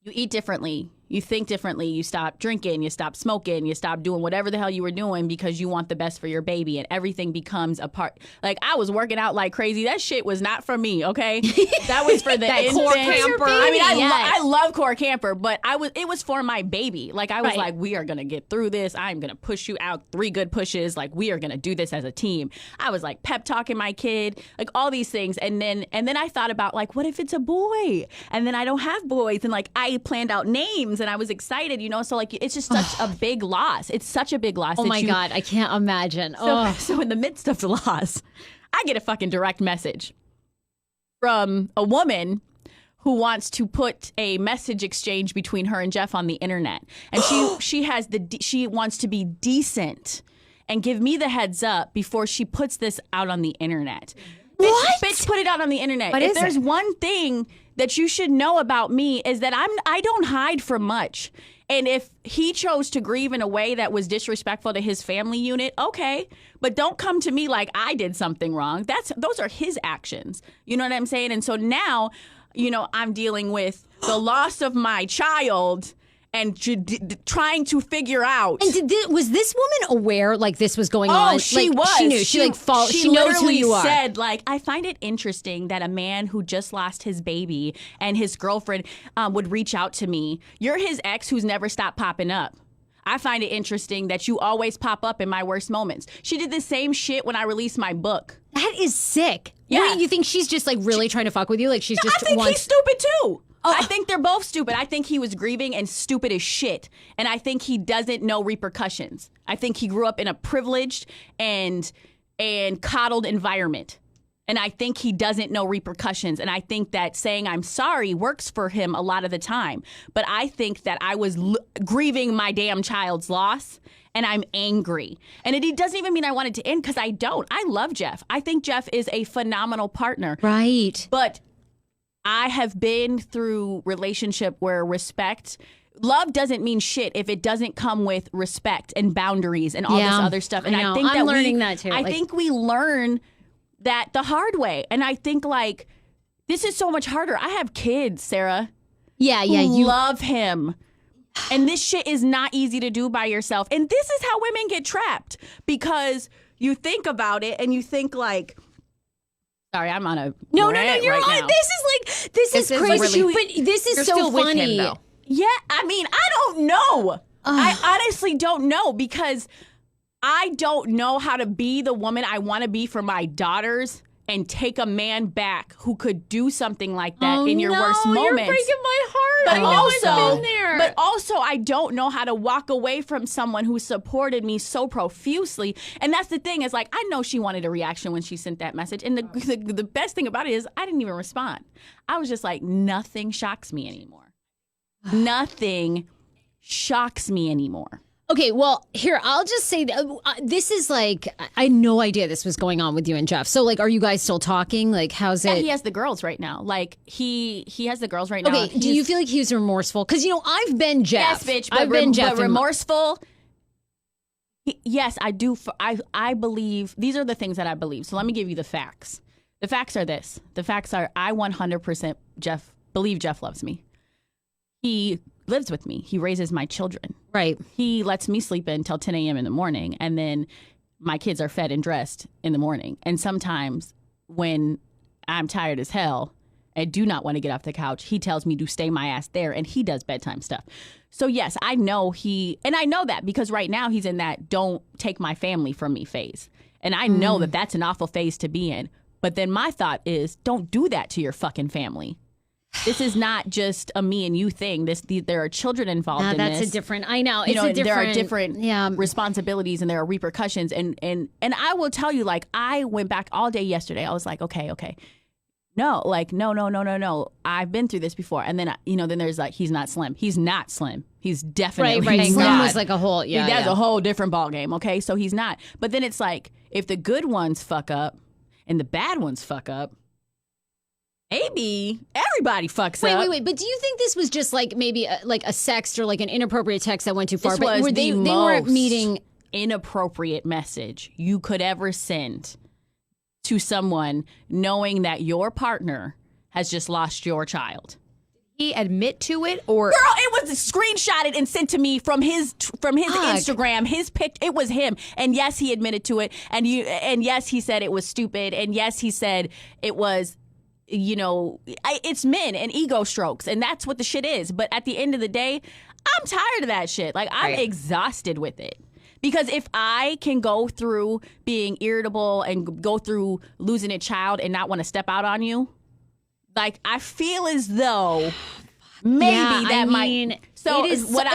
eat differently. You think differently. You stop drinking. You stop smoking. You stop doing whatever the hell you were doing because you want the best for your baby, and everything becomes a part. Like I was working out like crazy. That shit was not for me. Okay, that was for the infant. core camper. I mean, I love core camper, but it was for my baby. Like I was like, we are gonna get through this. I'm gonna push you out 3 good pushes. Like we are gonna do this as a team. I was like pep talking my kid, like all these things, and then I thought about like, what if it's a boy? And then I don't have boys, and like I planned out names. And I was excited, so like it's just such a big loss. It's such a big loss. Oh my God, I can't imagine. So in the midst of the loss, I get a fucking direct message from a woman who wants to put a message exchange between her and Jeff on the internet, and she wants to be decent and give me the heads up before she puts this out on the internet. What? Bitch, put it out on the internet. What if is there's it? one thing that you should know about me is that I don't hide from much. And if he chose to grieve in a way that was disrespectful to his family unit, okay. But don't come to me like I did something wrong. Those are his actions. You know what I'm saying? And so now, I'm dealing with the loss of my child and trying to figure out. And was this woman aware like this was going on? Oh, she like, was. She knew. She knows who you are. Said like, I find it interesting that a man who just lost his baby and his girlfriend would reach out to me. You're his ex who's never stopped popping up. I find it interesting that you always pop up in my worst moments. She did the same shit when I released my book. That is sick. Yeah. Wait, you think she's just like really trying to fuck with you? Like she's just I think wants. he's stupid too. I think they're both stupid. I think he was grieving and stupid as shit. And I think he doesn't know repercussions. I think he grew up in a privileged and coddled environment. And I think he doesn't know repercussions. And I think that saying I'm sorry works for him a lot of the time. But I think that I was grieving my damn child's loss. And I'm angry. And it doesn't even mean I want it to end, because I don't. I love Jeff. I think Jeff is a phenomenal partner. Right. But I have been through relationship where love doesn't mean shit if it doesn't come with respect and boundaries and all this other stuff. And I think I'm learning that too. I think we learn that the hard way. And I think like this is so much harder. I have kids, Sarah. Yeah. You love him. And this shit is not easy to do by yourself. And this is how women get trapped, because you think about it and you think like, sorry, I'm on a No, rant you're right on. now. This is crazy. But this is You're so still with funny. him, though. Yeah, I mean, I don't know. I honestly don't know, because I don't know how to be the woman I want to be for my daughters and take a man back who could do something like that in your worst moments. You're breaking my heart. But I know I've been there. But also, I don't know how to walk away from someone who supported me so profusely. And that's the thing, is like, I know she wanted a reaction when she sent that message. And the best thing about it is I didn't even respond. I was just like, nothing shocks me anymore. Nothing shocks me anymore. Okay, well, here, I'll just say that this is like, I had no idea this was going on with you and Jeff. So, like, are you guys still talking? Like, how's Yeah, it? he has the girls right now. Like, he has the girls right now. Okay, do you feel like he was remorseful? Because, I've been Jeff. Yes, bitch. I've been Jeff. But remorseful. Yes, I do. I believe, these are the things that I believe. So let me give you the facts. The facts are this. The facts are, I 100% believe Jeff loves me. He lives with me. He raises my children. Right. He lets me sleep until 10 a.m. in the morning, and then my kids are fed and dressed in the morning. And sometimes when I'm tired as hell and do not want to get off the couch, he tells me to stay my ass there, and he does bedtime stuff. So yes, I know and I know that because right now he's in that don't take my family from me phase. And I know that that's an awful phase to be in. But then my thought is, don't do that to your fucking family. This is not just a me and you thing. There are children involved in that's this. a different, I know. You It's know, a different. there are different responsibilities and there are repercussions. And I will tell you, like, I went back all day yesterday. I was like, okay. No, like, no. I've been through this before. And then, then there's like, he's not slim. He's not slim. He's definitely Right. Slim not. was like a whole, That's a whole different ballgame, okay? So he's not. But then it's like, if the good ones fuck up and the bad ones fuck up, maybe everybody fucks up. Wait. But do you think this was just like maybe like a sext or like an inappropriate text that went too far? This But was were the they most weren't meeting. inappropriate message you could ever send to someone knowing that your partner has just lost your child. He admit to it, or Girl, it was screenshotted and sent to me from his Instagram. His pic, it was him. And yes, he admitted to it. And yes, he said it was stupid. And yes, he said it was, it's men and ego strokes, and that's what the shit is. But at the end of the day, I'm tired of that shit. Like, I'm exhausted with it. Because if I can go through being irritable and go through losing a child and not want to step out on you, like, I feel as though maybe that might. So what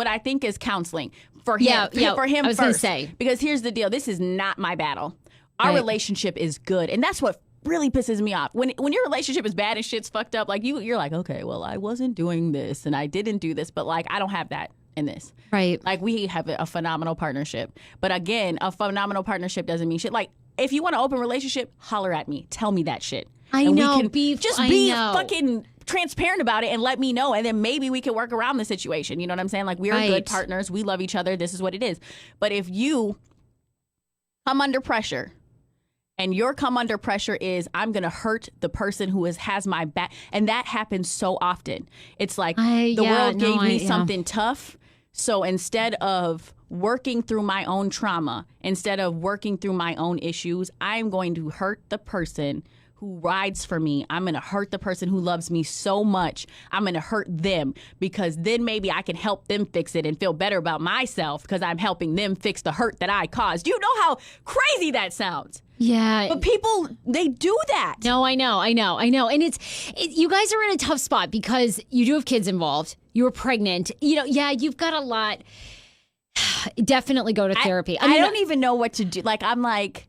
I think is counseling for him. For him, I was first. gonna say, because here's the deal: this is not my battle. Our relationship is good, and that's what really pisses me off. When your relationship is bad and shit's fucked up, like you're like, okay, well, I wasn't doing this and I didn't do this, but like I don't have that in this. Right. Like, we have a phenomenal partnership. But again, a phenomenal partnership doesn't mean shit. Like, if you want an open relationship, holler at me. Tell me that shit. I And know. we can be fucking transparent about it and let me know. And then maybe we can work around the situation. You know what I'm saying? Like, we are good partners. We love each other. This is what it is. But if you come under pressure, and your come under pressure is, I'm going to hurt the person who has my back. And that happens so often. It's like, the world gave me something tough. So instead of working through my own trauma, instead of working through my own issues, I'm going to hurt the person who rides for me. I'm going to hurt the person who loves me so much. I'm going to hurt them, because then maybe I can help them fix it and feel better about myself because I'm helping them fix the hurt that I caused. Do you know how crazy that sounds? Yeah. But people, they do that. No, I know. And you guys are in a tough spot because you do have kids involved. You were pregnant. You've got a lot. Definitely go to therapy. I don't even know what to do. Like, I'm like,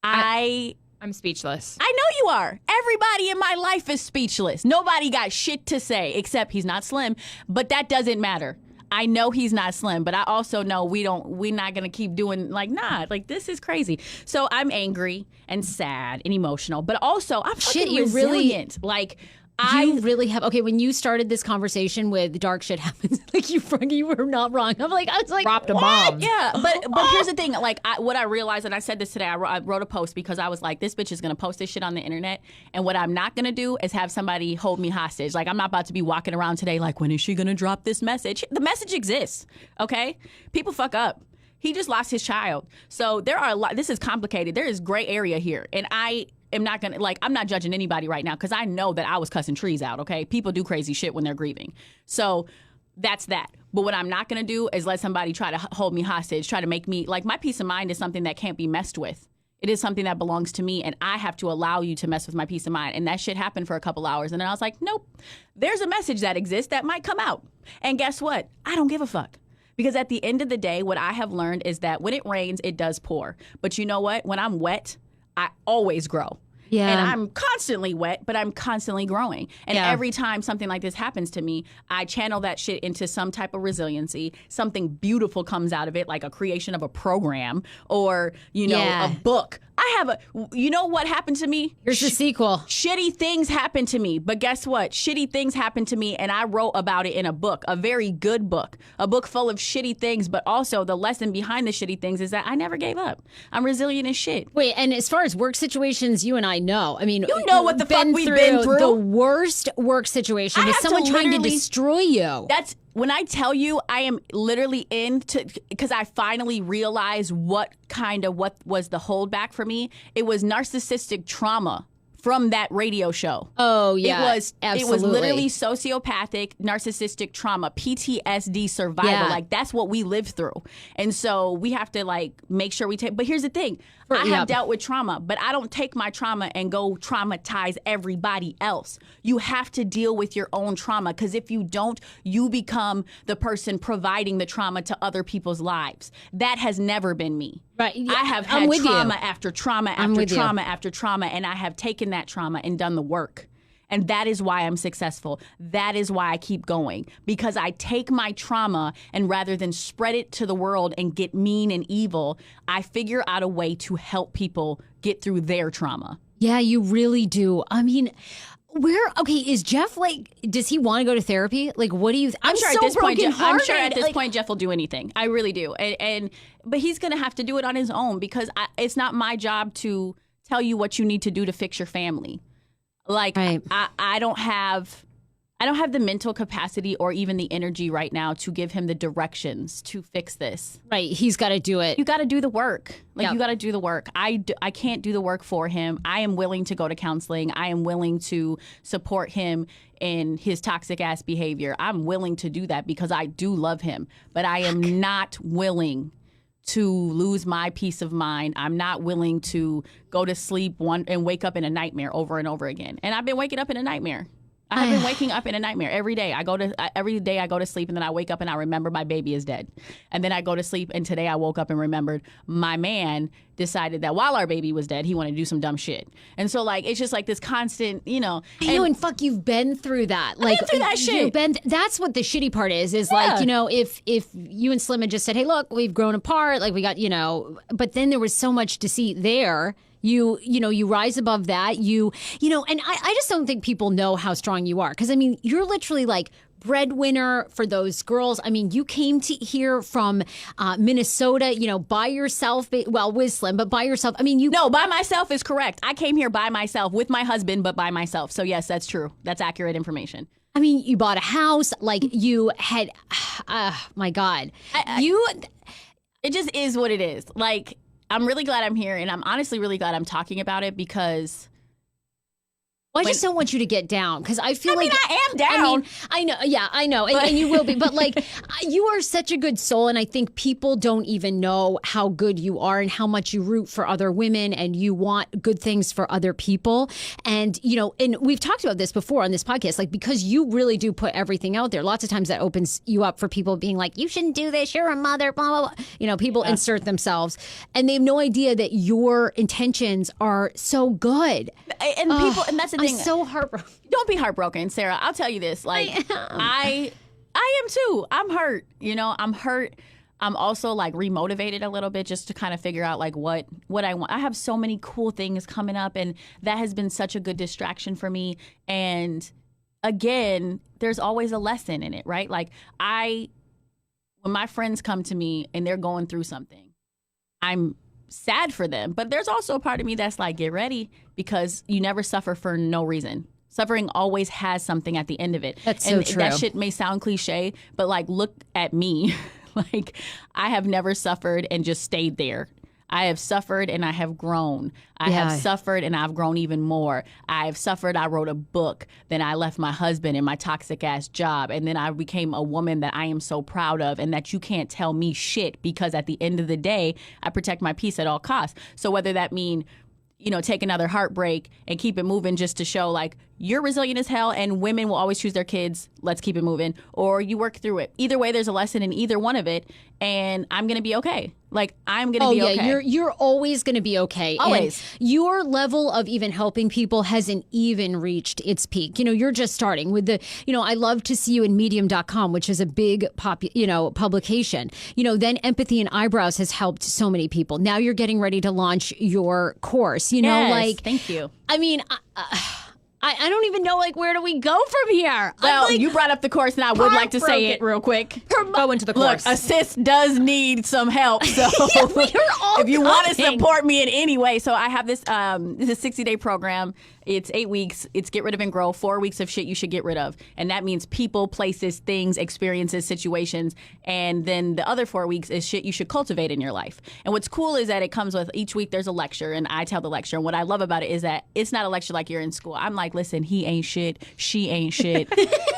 I'm speechless. I know you are. Everybody in my life is speechless. Nobody got shit to say except he's not slim, but that doesn't matter. I know he's not slim, but I also know we're not going to keep doing this is crazy. So I'm angry and sad and emotional, but also I'm fucking resilient. You really have. Okay, when you started this conversation with dark shit happens, you were not wrong. I was like, dropped a what? bomb. Yeah, but here's the thing. What I realized, and I said this today, I wrote a post because I was like, this bitch is going to post this shit on the internet. And what I'm not going to do is have somebody hold me hostage. I'm not about to be walking around today when is she going to drop this message? The message exists, okay? People fuck up. He just lost his child. So there are a lot. This is complicated. There is gray area here. And I'm not going to, I'm not judging anybody right now because I know that I was cussing trees out, okay? People do crazy shit when they're grieving. So that's that. But what I'm not going to do is let somebody try to hold me hostage, try to make me, my peace of mind is something that can't be messed with. It is something that belongs to me, and I have to allow you to mess with my peace of mind. And that shit happened for a couple hours. And then I was like, nope, there's a message that exists that might come out. And guess what? I don't give a fuck. Because at the end of the day, what I have learned is that when it rains, it does pour. But you know what? When I'm wet, I always grow. Yeah. And I'm constantly wet, but I'm constantly growing. And every time something like this happens to me, I channel that shit into some type of resiliency. Something beautiful comes out of it, like a creation of a program or, a book. You know what happened to me? Here's the sequel. Shitty things happened to me. But guess what? Shitty things happened to me, and I wrote about it in a book, a very good book, a book full of shitty things. But also the lesson behind the shitty things is that I never gave up. I'm resilient as shit. Wait, and as far as work situations, you and I know. I mean, you know what the fuck we've been through. The worst work situation is someone trying to destroy you. That's when I tell you I am literally because I finally realized what was the holdback for me. It was narcissistic trauma from that radio show. Oh yeah, it was literally sociopathic narcissistic trauma, PTSD survival. Yeah. That's what we lived through, and so we have to make sure we take. But here's the thing: I have dealt with trauma, but I don't take my trauma and go traumatize everybody else. You have to deal with your own trauma, because if you don't, you become the person providing the trauma to other people's lives. That has never been me. Right. Yeah, I have had trauma after trauma after trauma after trauma, and I have taken that trauma and done the work. And that is why I'm successful. That is why I keep going, because I take my trauma and rather than spread it to the world and get mean and evil, I figure out a way to help people get through their trauma. Yeah, you really do. I mean, is Jeff does he want to go to therapy? What do you? I'm sure at this point Jeff will do anything. I really do. But he's going to have to do it on his own, because it's not my job to tell you what you need to do to fix your family. Right. I don't have the mental capacity or even the energy right now to give him the directions to fix this. Right. He's got to do it. You got to do the work. You got to do the work. I can't do the work for him. I am willing to go to counseling. I am willing to support him in his toxic ass behavior. I'm willing to do that because I do love him. But I am not willing to lose my peace of mind. I'm not willing to go to sleep and wake up in a nightmare over and over again. And I've been waking up in a nightmare. I have been waking up in a nightmare every day. Every day I go to sleep, and then I wake up and I remember my baby is dead. And then I go to sleep, and today I woke up and remembered my man decided that while our baby was dead, he wanted to do some dumb shit. And so it's just this constant, and fuck, you've been through that. I've been through that shit. That's what the shitty part is if you and Slim had just said, hey, look, we've grown apart, we got, but then there was so much deceit there. You rise above that, and I just don't think people know how strong you are. Because, you're literally breadwinner for those girls. You came to here from Minnesota, by yourself, with Slim, but by yourself. No, by myself is correct. I came here by myself with my husband, but by myself. So yes, that's true. That's accurate information. You bought a house, you had, my God. It just is what it is. I'm really glad I'm here, and I'm honestly really glad I'm talking about it, because Well, I just don't want you to get down because I feel like I am down. I mean, I know, yeah, I know, and you will be. But like, you are such a good soul, and I think people don't even know how good you are and how much you root for other women and you want good things for other people. And and we've talked about this before on this podcast, like because you really do put everything out there. Lots of times that opens you up for people being like, you shouldn't do this. You're a mother. Blah blah blah. People insert themselves, and they have no idea that your intentions are so good. And people, and that's the I'm thing. so heartbroken. Don't be heartbroken, Sarah. I'll tell you this. Like, I am too. I'm hurt. I'm hurt. I'm also like remotivated a little bit just to kind of figure out like what I want. I have so many cool things coming up, and that has been such a good distraction for me. And again, there's always a lesson in it, right? Like when my friends come to me and they're going through something, I'm sad for them, but there's also a part of me that's like, get ready, because you never suffer for no reason. Suffering always has something at the end of it. That's so true. That shit may sound cliche, but like, look at me. Like, I have never suffered and just stayed there. I have suffered and I have grown. I have suffered and I've grown even more. I have suffered. I wrote a book. Then I left my husband and my toxic ass job. And then I became a woman that I am so proud of, and that you can't tell me shit, because at the end of the day, I protect my peace at all costs. So whether that mean, take another heartbreak and keep it moving just to show like you're resilient as hell and women will always choose their kids, let's keep it moving, or you work through it. Either way, there's a lesson in either one of it, and I'm going to be okay. Like, I'm going to be okay. You're always going to be okay. Always. And your level of even helping people hasn't even reached its peak. You're just starting with the, I love to see you in medium.com, which is a big publication. Then Empathy and Eyebrows has helped so many people. Now you're getting ready to launch your course, Yes, thank you. I mean, I don't even know, like, where do we go from here? Well, you brought up the course, and I would like to say it real quick. Go into the course. Look, a sis does need some help, so if you want to support me in any way. So I have this, this 60-day program. It's 8 weeks. It's get rid of and grow. 4 weeks of shit you should get rid of. And that means people, places, things, experiences, situations. And then the other 4 weeks is shit you should cultivate in your life. And what's cool is that it comes with each week there's a lecture, and I tell the lecture. And what I love about it is that it's not a lecture like you're in school. I'm like, listen, he ain't shit. She ain't shit.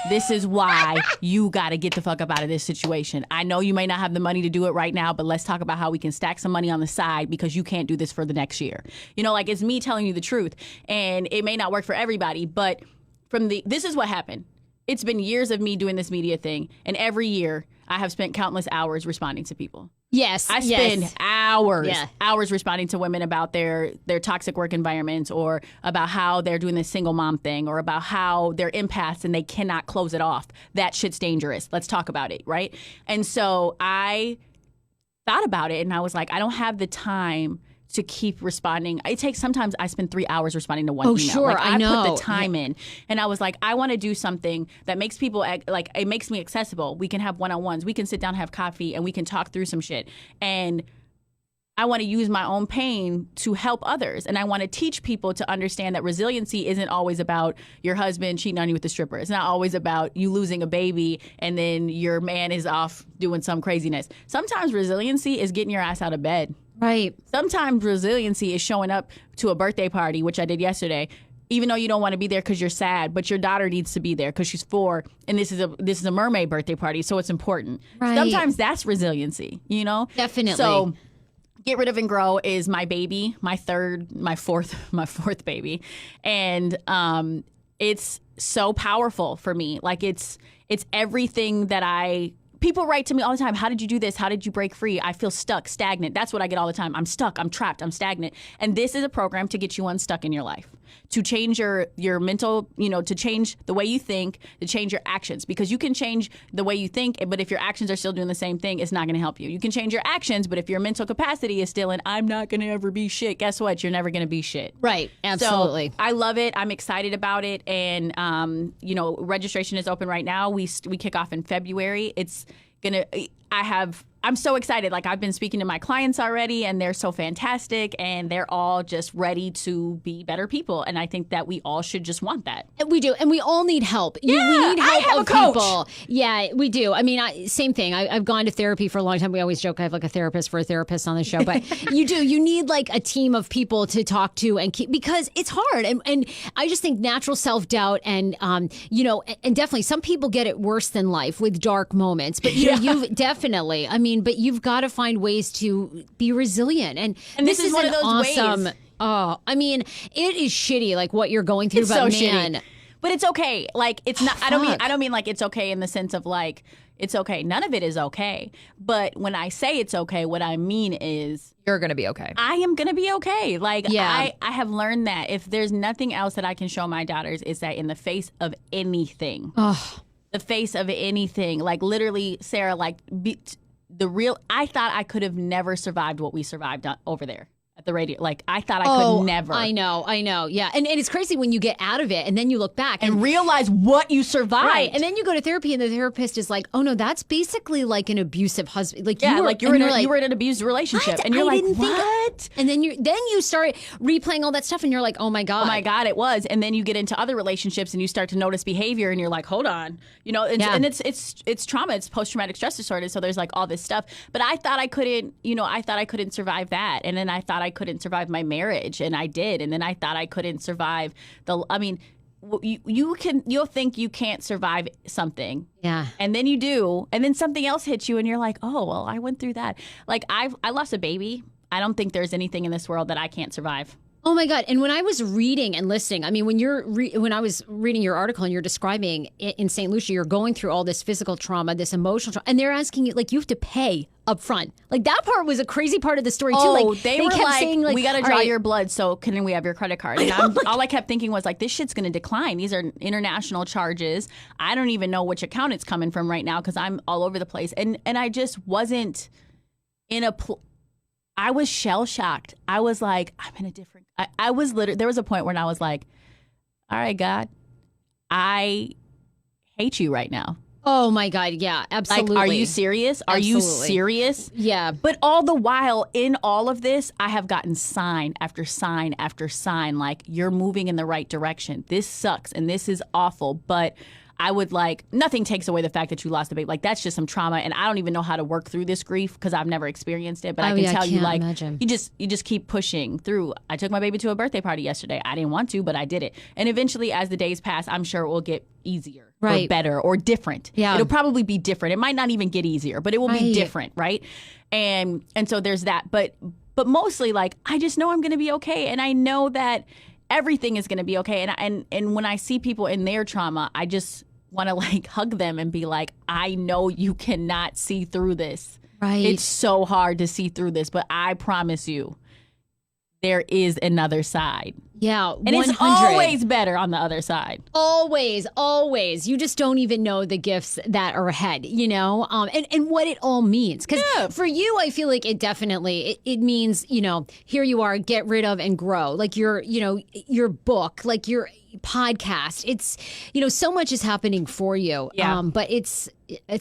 This is why you got to get the fuck up out of this situation. I know you may not have the money to do it right now, but let's talk about how we can stack some money on the side, because you can't do this for the next year. Like, it's me telling you the truth. And it may not work for everybody, but this is what happened. It's been years of me doing this media thing, and every year I have spent countless hours responding to people. Yes, I spend hours responding to women about their toxic work environments, or about how they're doing this single mom thing, or about how they're empaths and they cannot close it off. That shit's dangerous. Let's talk about it, right? And so I thought about it, and I was like, I don't have the time to keep responding. Sometimes I spend 3 hours responding to one email. Sure, like, I know. put the time in. And I was like, I want to do something that makes people, like, it makes me accessible. We can have one-on-ones. We can sit down, have coffee, and we can talk through some shit. And I want to use my own pain to help others. And I want to teach people to understand that resiliency isn't always about your husband cheating on you with the stripper. It's not always about you losing a baby and then your man is off doing some craziness. Sometimes resiliency is getting your ass out of bed. Right. Sometimes resiliency is showing up to a birthday party, which I did yesterday, even though you don't want to be there because you're sad, but your daughter needs to be there because she's 4, and this is a mermaid birthday party, so it's important. Right. Sometimes that's resiliency, Definitely. So Get Rid of and Grow is my baby, my fourth baby, and it's so powerful for me. Like, it's everything that people write to me all the time. How did you do this? How did you break free? I feel stuck, stagnant. That's what I get all the time. I'm stuck. I'm trapped. I'm stagnant. And this is a program to get you unstuck in your life, to change your mental, to change the way you think, to change your actions. Because you can change the way you think, but if your actions are still doing the same thing, it's not going to help you. You can change your actions, but if your mental capacity is still in, I'm not going to ever be shit, guess what? You're never going to be shit. Right. Absolutely. So I love it. I'm excited about it. And, registration is open right now. We kick off in February. I'm so excited. Like, I've been speaking to my clients already, and they're so fantastic, and they're all just ready to be better people. And I think that we all should just want that. We do, and we all need help. We need help I have of a coach. people. Yeah, we do. I mean, same thing. I've gone to therapy for a long time. We always joke I have like a therapist for a therapist on the show, but you do. You need like a team of people to talk to and keep, because it's hard. And I just think natural self-doubt and, you know, and definitely some people get it worse than life with dark moments. But you know, you've definitely, I mean, but you've got to find ways to be resilient. And this is one an of those awesome ways. Oh, I mean, it is shitty, like what you're going through, It's but so man. shitty. But it's okay. Like, it's not. I Fuck. don't mean like it's okay in the sense of like it's okay. None of it is okay. But when I say it's okay, what I mean is You're going to be okay. I am gonna be okay. Like, Yeah. I have learned that if there's nothing else that I can show my daughters, is that in the face of anything, the face of anything, like literally, Sarah, like I thought I could have never survived what we survived over there at the radio. Like, I thought I could never. I know. Yeah. And it's crazy when you get out of it and then you look back and realize what you survived. right. And then you go to therapy and the therapist is like, oh no, that's basically like an abusive husband. Like, Yeah, you were, like you and were you're like, you were in an abused relationship, "What? and you're I like, didn't think what? And then you start replaying all that stuff and you're like, oh my God. Oh my God, it was. And then you get into other relationships and you start to notice behavior and you're like, hold on. You know, and it's trauma, it's post-traumatic stress disorder. So there's like all this stuff. But I thought I couldn't survive that. And then I thought I couldn't survive my marriage, and I did. And then I thought I couldn't survive you'll think you can't survive something. Yeah. And then you do. And then something else hits you and you're like, oh, well, I went through that. Like, I lost a baby. I don't think there's anything in this world that I can't survive. Oh my God. And when I was reading and listening, I mean, when I was reading your article and you're describing in St. Lucia, you're going through all this physical trauma, this emotional trauma, and they're asking you, like, you have to pay up front. Like, that part was a crazy part of the story too. Oh, Like, they were kept like, saying, like, we got to all draw right, your blood, so can we have your credit card? And all I kept thinking was like, this shit's going to decline. These are international charges. I don't even know which account it's coming from right now because I'm all over the place. And I just wasn't in a I was shell shocked. I was like, I'm in a different. I was literally. There was a point when I was like, all right, God, I hate you right now. Oh my God. Yeah, absolutely. Like, are you serious? Are you Absolutely. serious? Yeah. But all the while, in all of this, I have gotten sign after sign after sign. Like, you're moving in the right direction. This sucks and this is awful, but I would like, nothing takes away the fact that you lost a baby. Like, that's just some trauma, and I don't even know how to work through this grief because I've never experienced it. But I can tell you, can't like, imagine. you just keep pushing through. I took my baby to a birthday party yesterday. I didn't want to, but I did it. And eventually, as the days pass, I'm sure it will get easier or Right. better or different. Yeah. It'll probably be different. It might not even get easier, but it will be Right. different, right? And so there's that. But mostly, like, I just know I'm going to be okay, and I know that everything is going to be okay. And when I see people in their trauma, I just want to like hug them and be like, I know you cannot see through this. Right. It's so hard to see through this, but I promise you, there is another side. Yeah. And it's 100. always better on the other side. Always. You just don't even know the gifts that are ahead, you know, and what it all means. Because for you, I feel like it definitely, it means, you know, here you are, get rid of and grow. Like your book, like your podcast. It's, you know, so much is happening for you. Yeah. But it's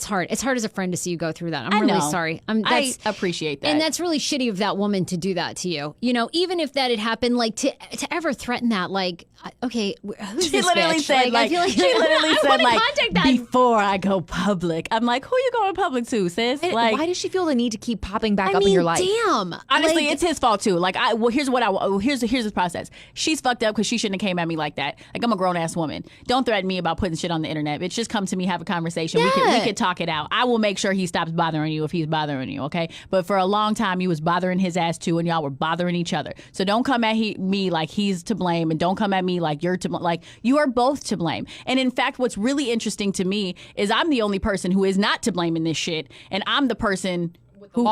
hard. It's hard as a friend to see you go through that. I'm I really know. sorry. I appreciate that. And that's really shitty of that woman to do that to you. You know, even if that had happened, like to ever threaten that, like, okay, who's She this literally bitch? said, I feel like she literally I said, wanna like, contact that. before I go public. I'm like, who you going public to, sis? And Like, why does she feel the need to keep popping back I up mean, in your life? damn. honestly, Like, it's his fault too. Like, here's the process. She's fucked up because she shouldn't have came at me like that. Like, I'm a grown ass woman. Don't threaten me about putting shit on the internet. Bitch, just come to me, have a conversation. We Yeah. could talk it out. I will make sure he stops bothering you if he's bothering you. Okay, but for a long time, you was bothering his ass too, and y'all were bothering each other. So don't come at me like he's to blame, and don't come at me like you're to blame. Like, you are both to blame. And in fact, what's really interesting to me is I'm the only person who is not to blame in this shit, and I'm the person with the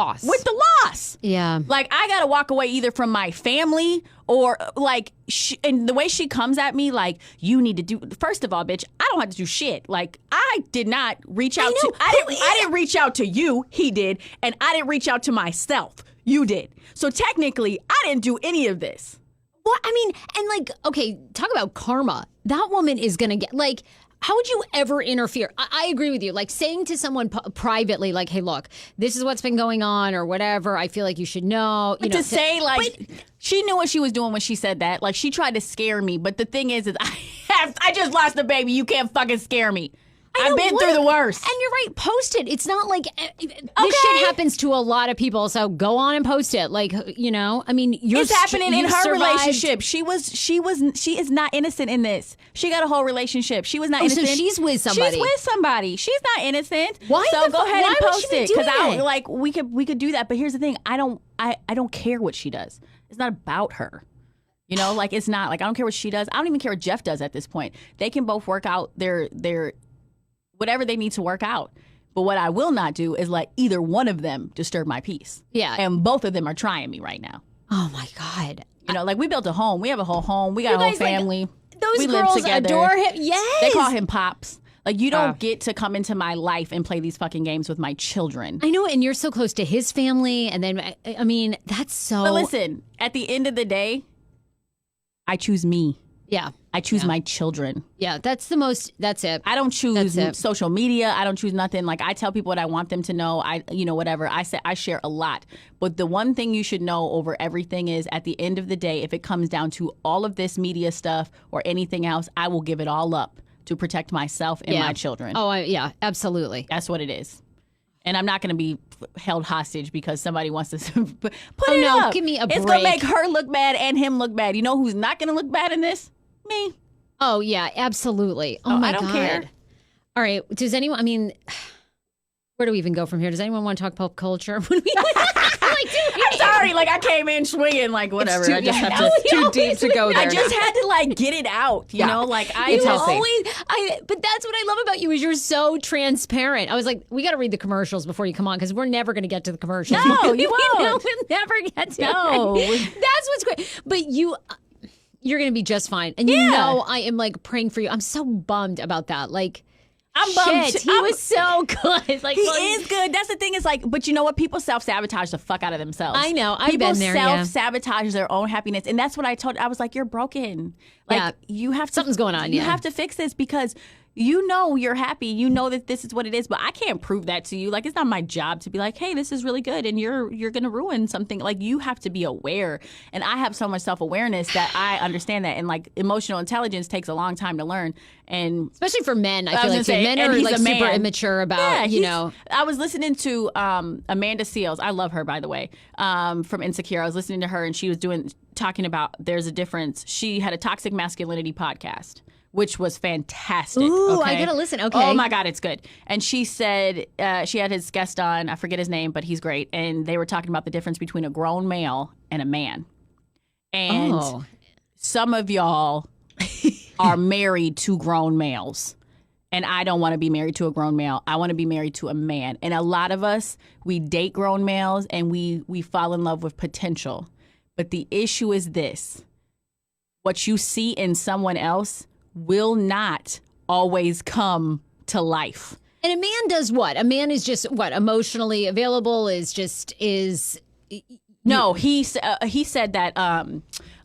loss. yeah. Like, I gotta walk away either from my family or like, and the way she comes at me, like, you need to do. First of all, bitch, I don't have to do shit. Like, I did not reach out to. I didn't reach out to you. He did, and I didn't reach out to myself. You did. So technically, I didn't do any of this. Well, I mean, and like, okay, talk about karma. That woman is gonna get like. how would you ever interfere? I agree with you. Like saying to someone privately, like, hey, look, this is what's been going on or whatever. I feel like you should know. But to say, like, she knew what she was doing when she said that. Like, she tried to scare me. But the thing is I just lost a baby. You can't fucking scare me. I've been through the worst. And you're right. Post it. It's not like this shit happens to a lot of people. So go on and post it. Like, you know, I mean, it's happening in her relationship. She is not innocent in this. She got a whole relationship. She was not innocent. So she's with somebody. She's with somebody. She's not innocent. Why? So go ahead and post it because we could do that. But here's the thing. I don't care what she does. It's not about her. You know, like it's not like I don't care what she does. I don't even care what Jeff does at this point. They can both work out their whatever they need to work out. But what I will not do is let either one of them disturb my peace. Yeah. And both of them are trying me right now. Oh, my God. You know, like we built a home. We have a whole home. We got a whole family. Those we girls live together. adore him. Yes. They call him Pops. Like, you don't get to come into my life and play these fucking games with my children. I know, and you're so close to his family. And then, I mean, that's so... But listen, at the end of the day, I choose me. Yeah. I choose my children. Yeah, that's it. I don't choose social media. I don't choose nothing. Like, I tell people what I want them to know. Whatever. I share a lot. But the one thing you should know over everything is at the end of the day, if it comes down to all of this media stuff or anything else, I will give it all up to protect myself and my children. Oh, yeah, absolutely. That's what it is. And I'm not going to be held hostage because somebody wants to put it up. Give me a break. It's going to make her look bad and him look bad. You know who's not going to look bad in this? Me. Oh, yeah, absolutely. Oh, my God. I don't care. All right. Does anyone, I mean, where do we even go from here? Does anyone want to talk pop culture? I'm sorry. Like, I came in swinging, like, whatever. Too, I just have to, too deep to go there. I just had to, like, get it out, you know? Like, but that's what I love about you is you're so transparent. I was like, we got to read the commercials before you come on because we're never going to get to the commercials. No, you won't. We'll never get to it. That's what's great. But you're going to be just fine. And you know I am, like, praying for you. I'm so bummed about that. Like, I'm bummed. He was so good. Like, he is good. That's the thing. Is like, but you know what? People self-sabotage the fuck out of themselves. I know. I've People been there. self-sabotage their own happiness, and that's what I told. I was like, you're broken. Like, you have to. Something's going on. You have to fix this because you know you're happy. You know that this is what it is, but I can't prove that to you. Like, it's not my job to be like, hey, this is really good, and you're gonna ruin something. Like, you have to be aware, and I have so much self-awareness that I understand that, and like emotional intelligence takes a long time to learn, and especially for men, I feel like men are like super immature about you know. I was listening to Amanda Seales. I love her, by the way, from Insecure. I was listening to her, and she was talking about there's a difference. She had a toxic masculinity podcast, which was fantastic. Ooh, okay? I gotta listen. Okay. Oh my God, it's good. And she said she had his guest on. I forget his name, but he's great. And they were talking about the difference between a grown male and a man. And some of y'all are married to grown males. And I don't want to be married to a grown male. I want to be married to a man. And a lot of us, we date grown males and we fall in love with potential. But the issue is this. What you see in someone else will not always come to life. And a man does what? A man is just what? Emotionally available No, he said that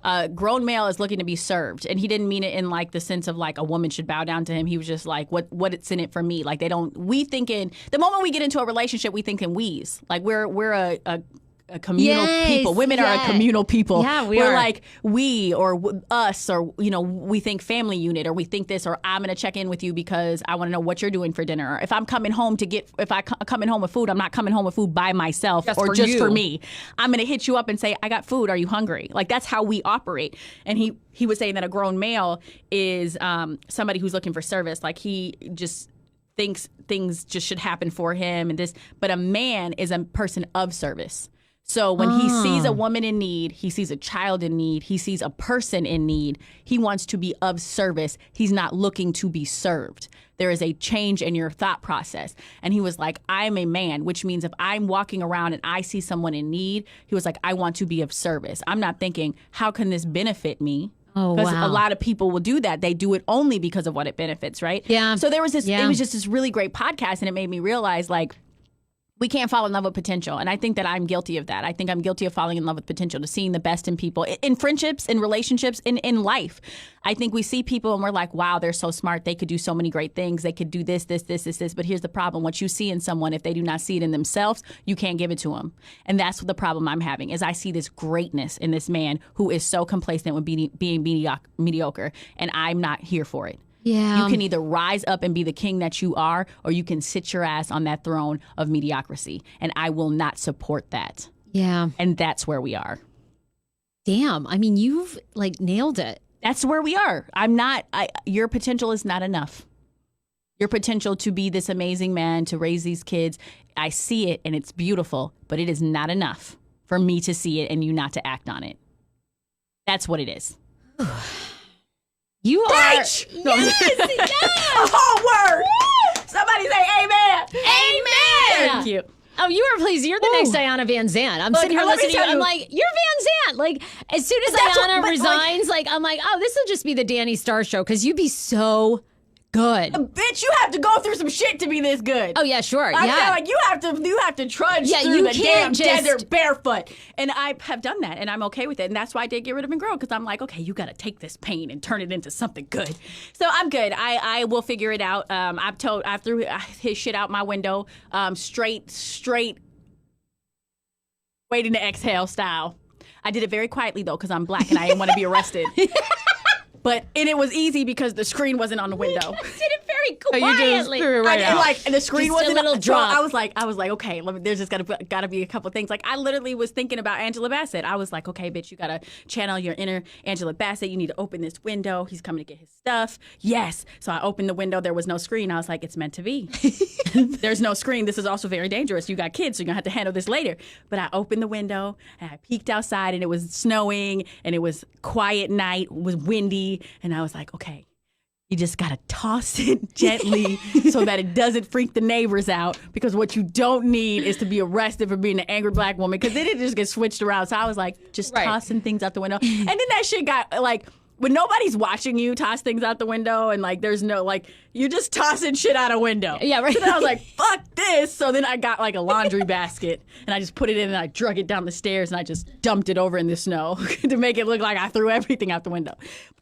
a grown male is looking to be served, and he didn't mean it in like the sense of like a woman should bow down to him. He was just like, what it's in it for me. Like we thinking the moment we get into a relationship, we think in we's. Like we're a communal people. Women are a communal people. Yeah, we're like we or us or we think family unit or we think this or I'm gonna check in with you because I want to know what you're doing for dinner. Or if I'm coming home coming home with food, I'm not coming home with food by myself or just for me. I'm gonna hit you up and say I got food. Are you hungry? Like that's how we operate. And he was saying that a grown male is somebody who's looking for service. Like he just thinks things just should happen for him and this. But a man is a person of service. So when he sees a woman in need, he sees a child in need, he sees a person in need, he wants to be of service. He's not looking to be served. There is a change in your thought process. And he was like, I'm a man, which means if I'm walking around and I see someone in need, he was like, I want to be of service. I'm not thinking, how can this benefit me? Because a lot of people will do that. They do it only because of what it benefits, right? Yeah. So there was this, it was just this really great podcast, and it made me realize, like, we can't fall in love with potential. And I think that I'm guilty of that. I think I'm guilty of falling in love with potential, to seeing the best in people, in friendships, in relationships, in life. I think we see people and we're like, wow, they're so smart. They could do so many great things. They could do this. But here's the problem. What you see in someone, if they do not see it in themselves, you can't give it to them. And that's the problem I'm having, is I see this greatness in this man who is so complacent with being mediocre. And I'm not here for it. Yeah. You can either rise up and be the king that you are, or you can sit your ass on that throne of mediocrity. And I will not support that. Yeah. And that's where we are. Damn. I mean, you've like nailed it. That's where we are. Your potential is not enough. Your potential to be this amazing man, to raise these kids, I see it and it's beautiful, but it is not enough for me to see it and you not to act on it. That's what it is. You are. Yes! A whole word. Somebody say amen. Amen. Thank you. Oh, you are pleased. You're the next Diana Van Zandt. I'm sitting here let me listening to you. tell I'm you. like, you're Van Zandt. Like, as soon as That's what- Diana but, resigns, I'm like, oh, this will just be the Danni Starr show because you'd be so good. Bitch, you have to go through some shit to be this good. Oh, yeah, sure. I yeah. feel like you have to trudge Yeah, through you the damn can't just- desert barefoot. And I have done that, and I'm okay with it. And that's why I did get rid of and grow, because I'm like, okay, you got to take this pain and turn it into something good. So I'm good. I will figure it out. I threw his shit out my window, straight, waiting to exhale style. I did it very quietly, though, because I'm black and I didn't want to be arrested. And it was easy because the screen wasn't on the window. did it very Oh, you just quietly. threw it right out. And the screen Just a wasn't little on. drop. So I was like, okay, there's just gotta be a couple things. Like, I literally was thinking about Angela Bassett. I was like, okay, bitch, you gotta channel your inner Angela Bassett. You need to open this window. He's coming to get his stuff. Yes. So I opened the window. There was no screen. I was like, it's meant to be. There's no screen. This is also very dangerous. You got kids, so you're gonna have to handle this later. But I opened the window and I peeked outside, and it was snowing and it was quiet night. It was windy, and I was like, okay. You just got to toss it gently so that it doesn't freak the neighbors out, because what you don't need is to be arrested for being an angry black woman, because then it just gets switched around. So I was like, just tossing things out the window. And then that shit got like, when nobody's watching you toss things out the window and like there's no, like, you're just tossing shit out a window. Yeah, right. So then I was like, fuck this. So then I got like a laundry basket and I just put it in and I drug it down the stairs and I just dumped it over in the snow to make it look like I threw everything out the window.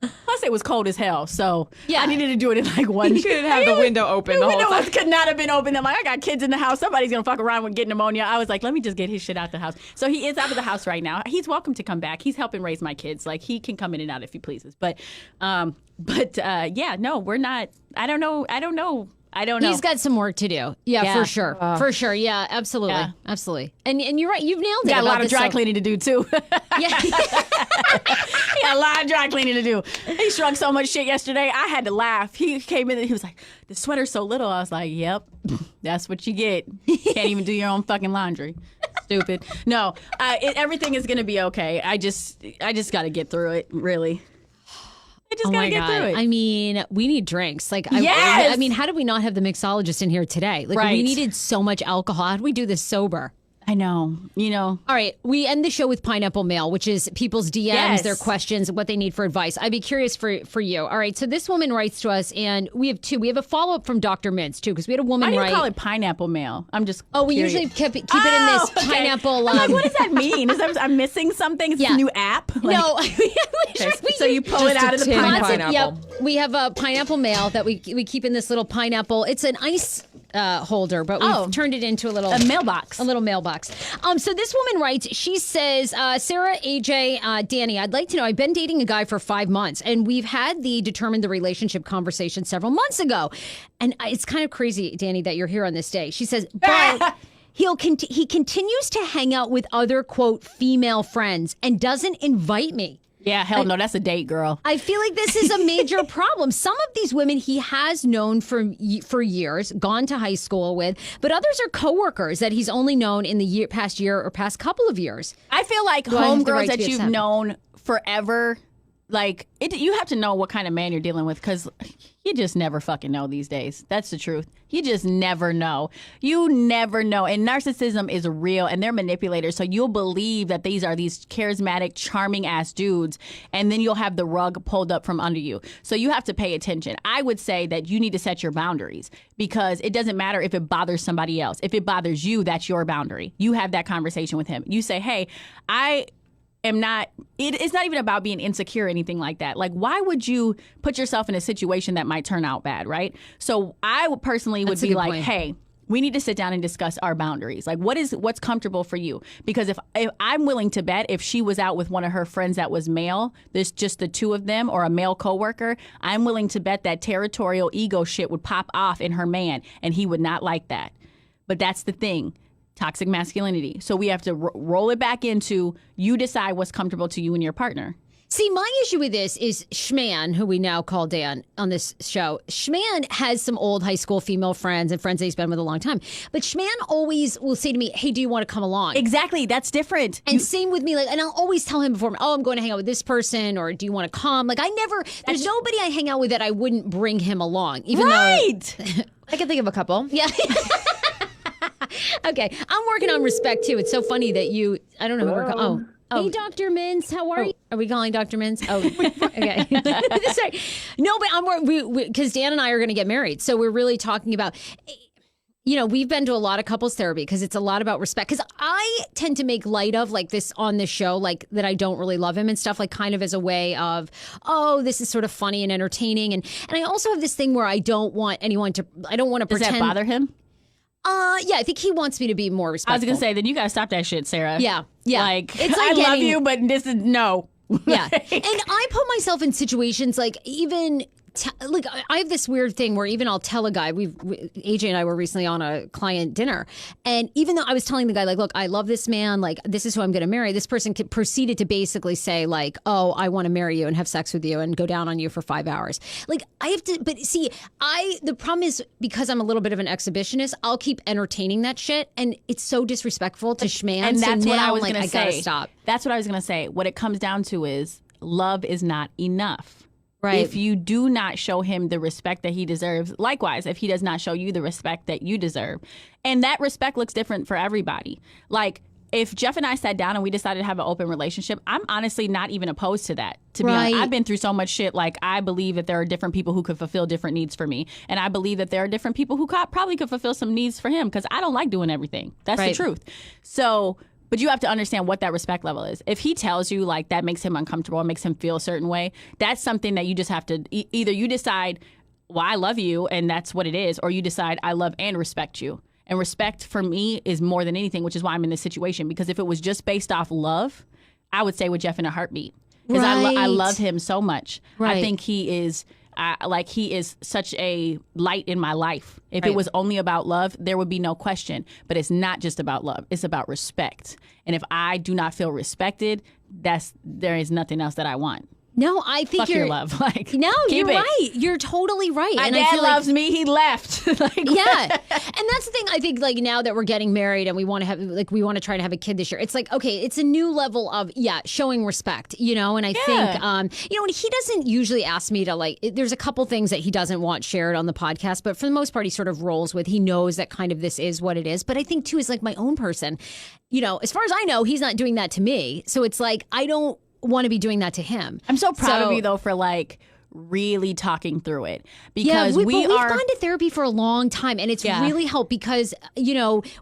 Plus it was cold as hell. So Yeah. I needed to do it in like one. You couldn't have the window open the whole window time. could not have been open. I'm like, I got kids in the house. Somebody's going to fuck around with getting pneumonia. I was like, let me just get his shit out the house. So he is out of the house right now. He's welcome to come back. He's helping raise my kids. Like, he can come in and out if he pleases. But yeah, no, we're not. I don't know. He's got some work to do. Yeah, Yeah. for sure. For sure. Yeah, absolutely. Yeah. Absolutely. And you're right. You've nailed it. Got a about lot of this dry stuff. cleaning to do, too. Yeah. He had a lot of dry cleaning to do. He shrunk so much shit yesterday. I had to laugh. He came in and he was like, the sweater's so little. I was like, yep, that's what you get. Can't even do your own fucking laundry. Stupid. No, everything is going to be okay. I just got to get through it, really. I just Oh got to my get God. through it. I mean, we need drinks. Like, Yes! I mean, how did we not have the mixologist in here today? Like, we Right. needed so much alcohol. How do we do this sober? I know. All right, we end the show with pineapple mail, which is people's DMs, Yes. their questions, what they need for advice. I'd be curious for you. All right, so this woman writes to us, and we have two. We have a follow up from Dr. Mintz too, because we had a woman Why do you write. call it pineapple mail? I'm just we curious. usually keep it in this okay. pineapple. I'm like, what does that mean? I'm missing something? Is this Yeah. a new app? Like, No, so you pull it Just out a of the tin pineapple. pineapple. Yep, we have a pineapple mail that we keep in this little pineapple. It's an ice holder, but we've turned it into a little mailbox. A little mailbox. So this woman writes. She says, Sarah, AJ, Danny, I'd like to know. I've been dating a guy for 5 months, and we've had the determined the relationship conversation several months ago. And it's kind of crazy, Danny, that you're here on this day. She says, but he continues to hang out with other quote female friends and doesn't invite me. Yeah, hell no, that's a date, girl. I feel like this is a major problem. Some of these women he has known for years, gone to high school with, but others are coworkers that he's only known in the past year or past couple of years. I feel like I have the homegirls right to that be you've upset? known forever, like you have to know what kind of man you're dealing with, because you just never fucking know these days. That's the truth. You just never know. You never know. And narcissism is real, and they're manipulators. So you'll believe that these are these charismatic, charming ass dudes, and then you'll have the rug pulled up from under you. So you have to pay attention. I would say that you need to set your boundaries, because it doesn't matter if it bothers somebody else. If it bothers you, that's your boundary. You have that conversation with him. You say, hey, it's not even about being insecure or anything like that. Like, why would you put yourself in a situation that might turn out bad, right? So I would personally would be like, hey, we need to sit down and discuss our boundaries. Like, what's comfortable for you? Because if I'm willing to bet, if she was out with one of her friends that was male, there's just the two of them, or a male coworker, I'm willing to bet that territorial ego shit would pop off in her man, and he would not like that. But that's the thing. Toxic masculinity. So we have to roll it back into, you decide what's comfortable to you and your partner. See, my issue with this is Schman, who we now call Dan on this show. Schman has some old high school female friends and friends that he's been with a long time. But Schman always will say to me, hey, do you want to come along? Exactly. That's different. And same with me. Like, and I'll always tell him before, oh, I'm going to hang out with this person, or do you want to come? Like, there's nobody I hang out with that I wouldn't bring him along. Even though I can think of a couple. Yeah. Okay, I'm working on respect too. It's so funny that I don't know who we're calling. Oh, hey, Dr. Mintz, how are you? Are we calling Dr. Mintz? Oh, okay. Sorry. No, but because Dan and I are going to get married, so we're really talking about. We've been to a lot of couples therapy because it's a lot about respect. Because I tend to make light of like this on this show, like that I don't really love him and stuff, like kind of as a way of, oh, this is sort of funny and entertaining, and I also have this thing where I don't want to pretend. Does that bother him? Yeah, I think he wants me to be more respectful. I was going to say, then you got to stop that shit, Sarah. Yeah. Like I love you, but this is no. Yeah. And I put myself in situations like even like I have this weird thing where even I'll tell a guy, AJ and I were recently on a client dinner, and even though I was telling the guy, like, look, I love this man, like, this is who I'm going to marry, this person proceeded to basically say, like, oh, I want to marry you and have sex with you and go down on you for 5 hours. Like, I have to, but see, the problem is because I'm a little bit of an exhibitionist, I'll keep entertaining that shit, and it's so disrespectful to Schman. And that's what I was going to say. I gotta stop. That's what I was going to say. What it comes down to is love is not enough. Right. If you do not show him the respect that he deserves, likewise, if he does not show you the respect that you deserve. And that respect looks different for everybody. Like, if Jeff and I sat down and we decided to have an open relationship, I'm honestly not even opposed to that. To be honest, I've been through so much shit. Like, I believe that there are different people who could fulfill different needs for me. And I believe that there are different people who probably could fulfill some needs for him, because I don't like doing everything. That's the truth. So... But you have to understand what that respect level is. If he tells you like that makes him uncomfortable and makes him feel a certain way, that's something that you just have to either you decide, well, I love you and that's what it is, or you decide I love and respect you. And respect for me is more than anything, which is why I'm in this situation. Because if it was just based off love, I would stay with Jeff in a heartbeat. Because I love him so much. Right. I think he is... he is such a light in my life. If it was only about love, there would be no question. But it's not just about love. It's about respect. And if I do not feel respected, there is nothing else that I want. No, I think Fuck your love. Like, no, you're it. right. You're totally right. My and dad I feel loves me. He left. Yeah, and that's the thing. I think like now that we're getting married and we want to try to have a kid this year. It's like, okay, it's a new level of showing respect. And I think and he doesn't usually ask me to there's a couple things that he doesn't want shared on the podcast, but for the most part, he sort of rolls with. He knows that kind of this is what it is. But I think too is like my own person. As far as I know, he's not doing that to me. So it's like I don't want to be doing that to him. I'm so proud of you though for really talking through it, because we've gone to therapy for a long time, and it's really helped because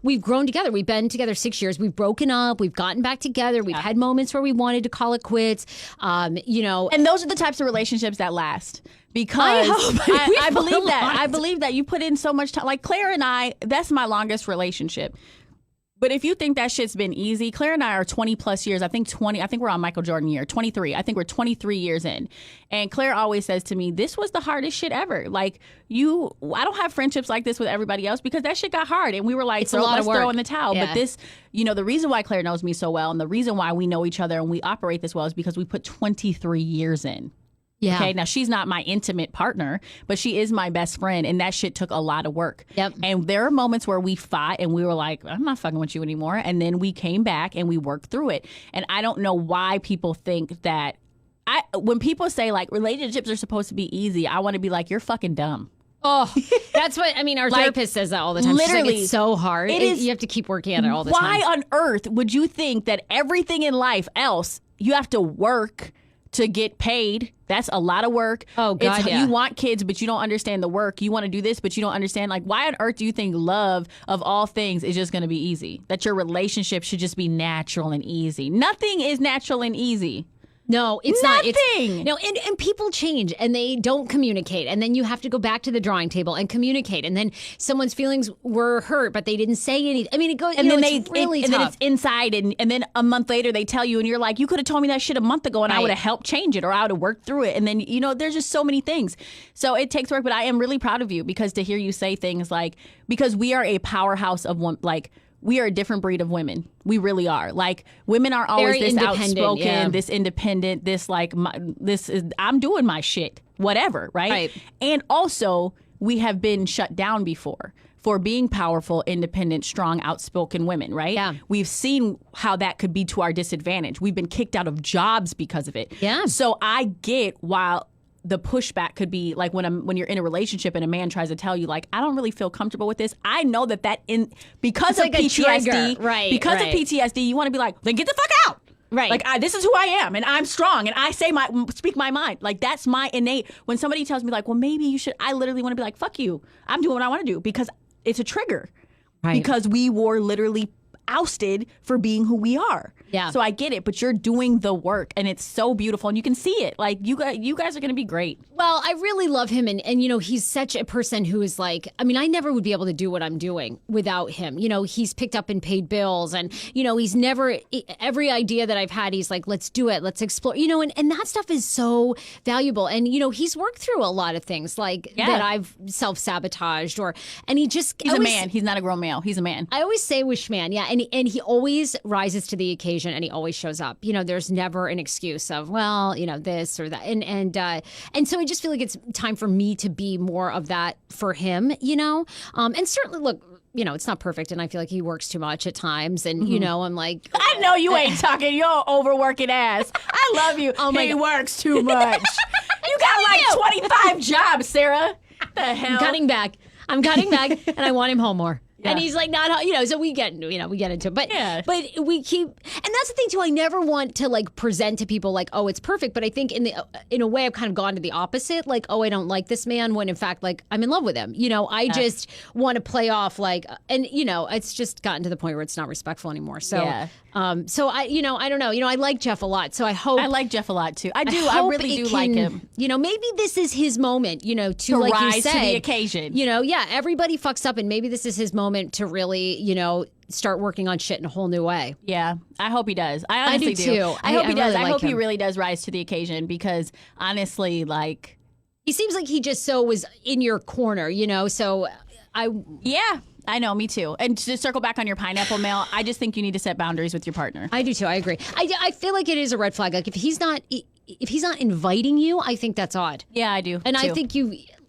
we've grown together. We've been together 6 years. We've broken up. We've gotten back together. We've had moments where we wanted to call it quits. And those are the types of relationships that last. Because I believe that. I believe that you put in so much time. Like Claire and I, that's my longest relationship. But if you think that shit's been easy, Claire and I are 20 plus years. I think we're on Michael Jordan year, 23. I think we're 23 years in. And Claire always says to me, this was the hardest shit ever. Like I don't have friendships like this with everybody else because that shit got hard. And we were like, let's throw in the towel. Yeah. But this, the reason why Claire knows me so well and the reason why we know each other and we operate this well is because we put 23 years in. Yeah. Okay. Now, she's not my intimate partner, but she is my best friend. And that shit took a lot of work. Yep. And there are moments where we fought and we were like, I'm not fucking with you anymore. And then we came back and we worked through it. And I don't know why people think that when people say like relationships are supposed to be easy, I want to be like, you're fucking dumb. Oh, that's what I mean. Our therapist says that all the time. She's like, literally, it's so hard. You have to keep working at it all the time. Why on earth would you think that everything in life else you have to work to get paid? That's a lot of work. Oh, God, yeah. You want kids, but you don't understand the work. You want to do this, but you don't understand. Like, why on earth do you think love of all things is just going to be easy? That your relationship should just be natural and easy. Nothing is natural and easy. No, it's not. Nothing. No, and people change and they don't communicate. And then you have to go back to the drawing table and communicate. And then someone's feelings were hurt, but they didn't say anything. I mean, it goes, And then it's really and then tough. it's inside, and then a month later they tell you, and you're like, you could have told me that shit a month ago, and I Right. would have helped change it, or I would have worked through it. And then there's just so many things. So it takes work, but I am really proud of you because to hear you say things like, because we are a powerhouse of one, like. We are a different breed of women. We really are. Like, women are always Very this independent, outspoken, yeah. this independent, this like, this is, I'm doing my shit, whatever, right? Right. And also, we have been shut down before for being powerful, independent, strong, outspoken women, right? Yeah. We've seen how that could be to our disadvantage. We've been kicked out of jobs because of it. Yeah. So I get while the pushback could be like when you're in a relationship and a man tries to tell you like, I don't really feel comfortable with this. I know that because It's of like a PTSD, trigger. Right, because right. of PTSD, you want to be like, then get the fuck out. Right. Like, this is who I am, and I'm strong, and I speak my mind. Like, that's my innate. When somebody tells me like, well, maybe you should, I literally want to be like, fuck you. I'm doing what I want to do because it's a trigger. Right. Because we were literally ousted for being who we are. Yeah. So I get it, but you're doing the work, and it's so beautiful, and you can see it. Like, you guys are going to be great. Well, I really love him. And, he's such a person who is like, I mean, I never would be able to do what I'm doing without him. He's picked up and paid bills. And, he's never, every idea that I've had, he's like, let's do it. Let's explore, and that stuff is so valuable. And, he's worked through a lot of things like that I've self-sabotaged and he just. He's a man. He's not a grown male. He's a man. I always say wishman. Yeah. And he always rises to the occasion and he always shows up. There's never an excuse of, well, this or that. And so I just feel like it's time for me to be more of that for him, and certainly look, it's not perfect. And I feel like he works too much at times. And, I'm like, I know you ain't talking your overworking ass. I love you. Oh my he God. works too much. You got like 25 jobs, Sarah. The hell? I'm cutting back and I want him home more. Yeah. And he's like, not, so we get into it. But, Yeah. but we keep, and that's the thing too. I never want to like present to people like, oh, it's perfect. But I think in a way I've kind of gone to the opposite. Like, oh, I don't like this man when in fact, like I'm in love with him. I just want to play off like, and it's just gotten to the point where it's not respectful anymore. So, Yeah. So I don't know. I like Jeff a lot. So I hope. I like Jeff a lot too. I do. I hope really it do like can, him. Maybe this is his moment, to like rise you to said, the occasion. Yeah, everybody fucks up and maybe this is his moment to really, start working on shit in a whole new way. Yeah, I hope he does. I honestly do too. I hope he does. really I like hope he him. really does rise to the occasion because honestly, like, He seems like he just was in your corner, so yeah, I know, me too. And to circle back on your pineapple mail, I just think you need to set boundaries with your partner. I do too. I agree. I feel like it is a red flag. Like if he's not inviting you, I think that's odd. Yeah, I do. And too. I think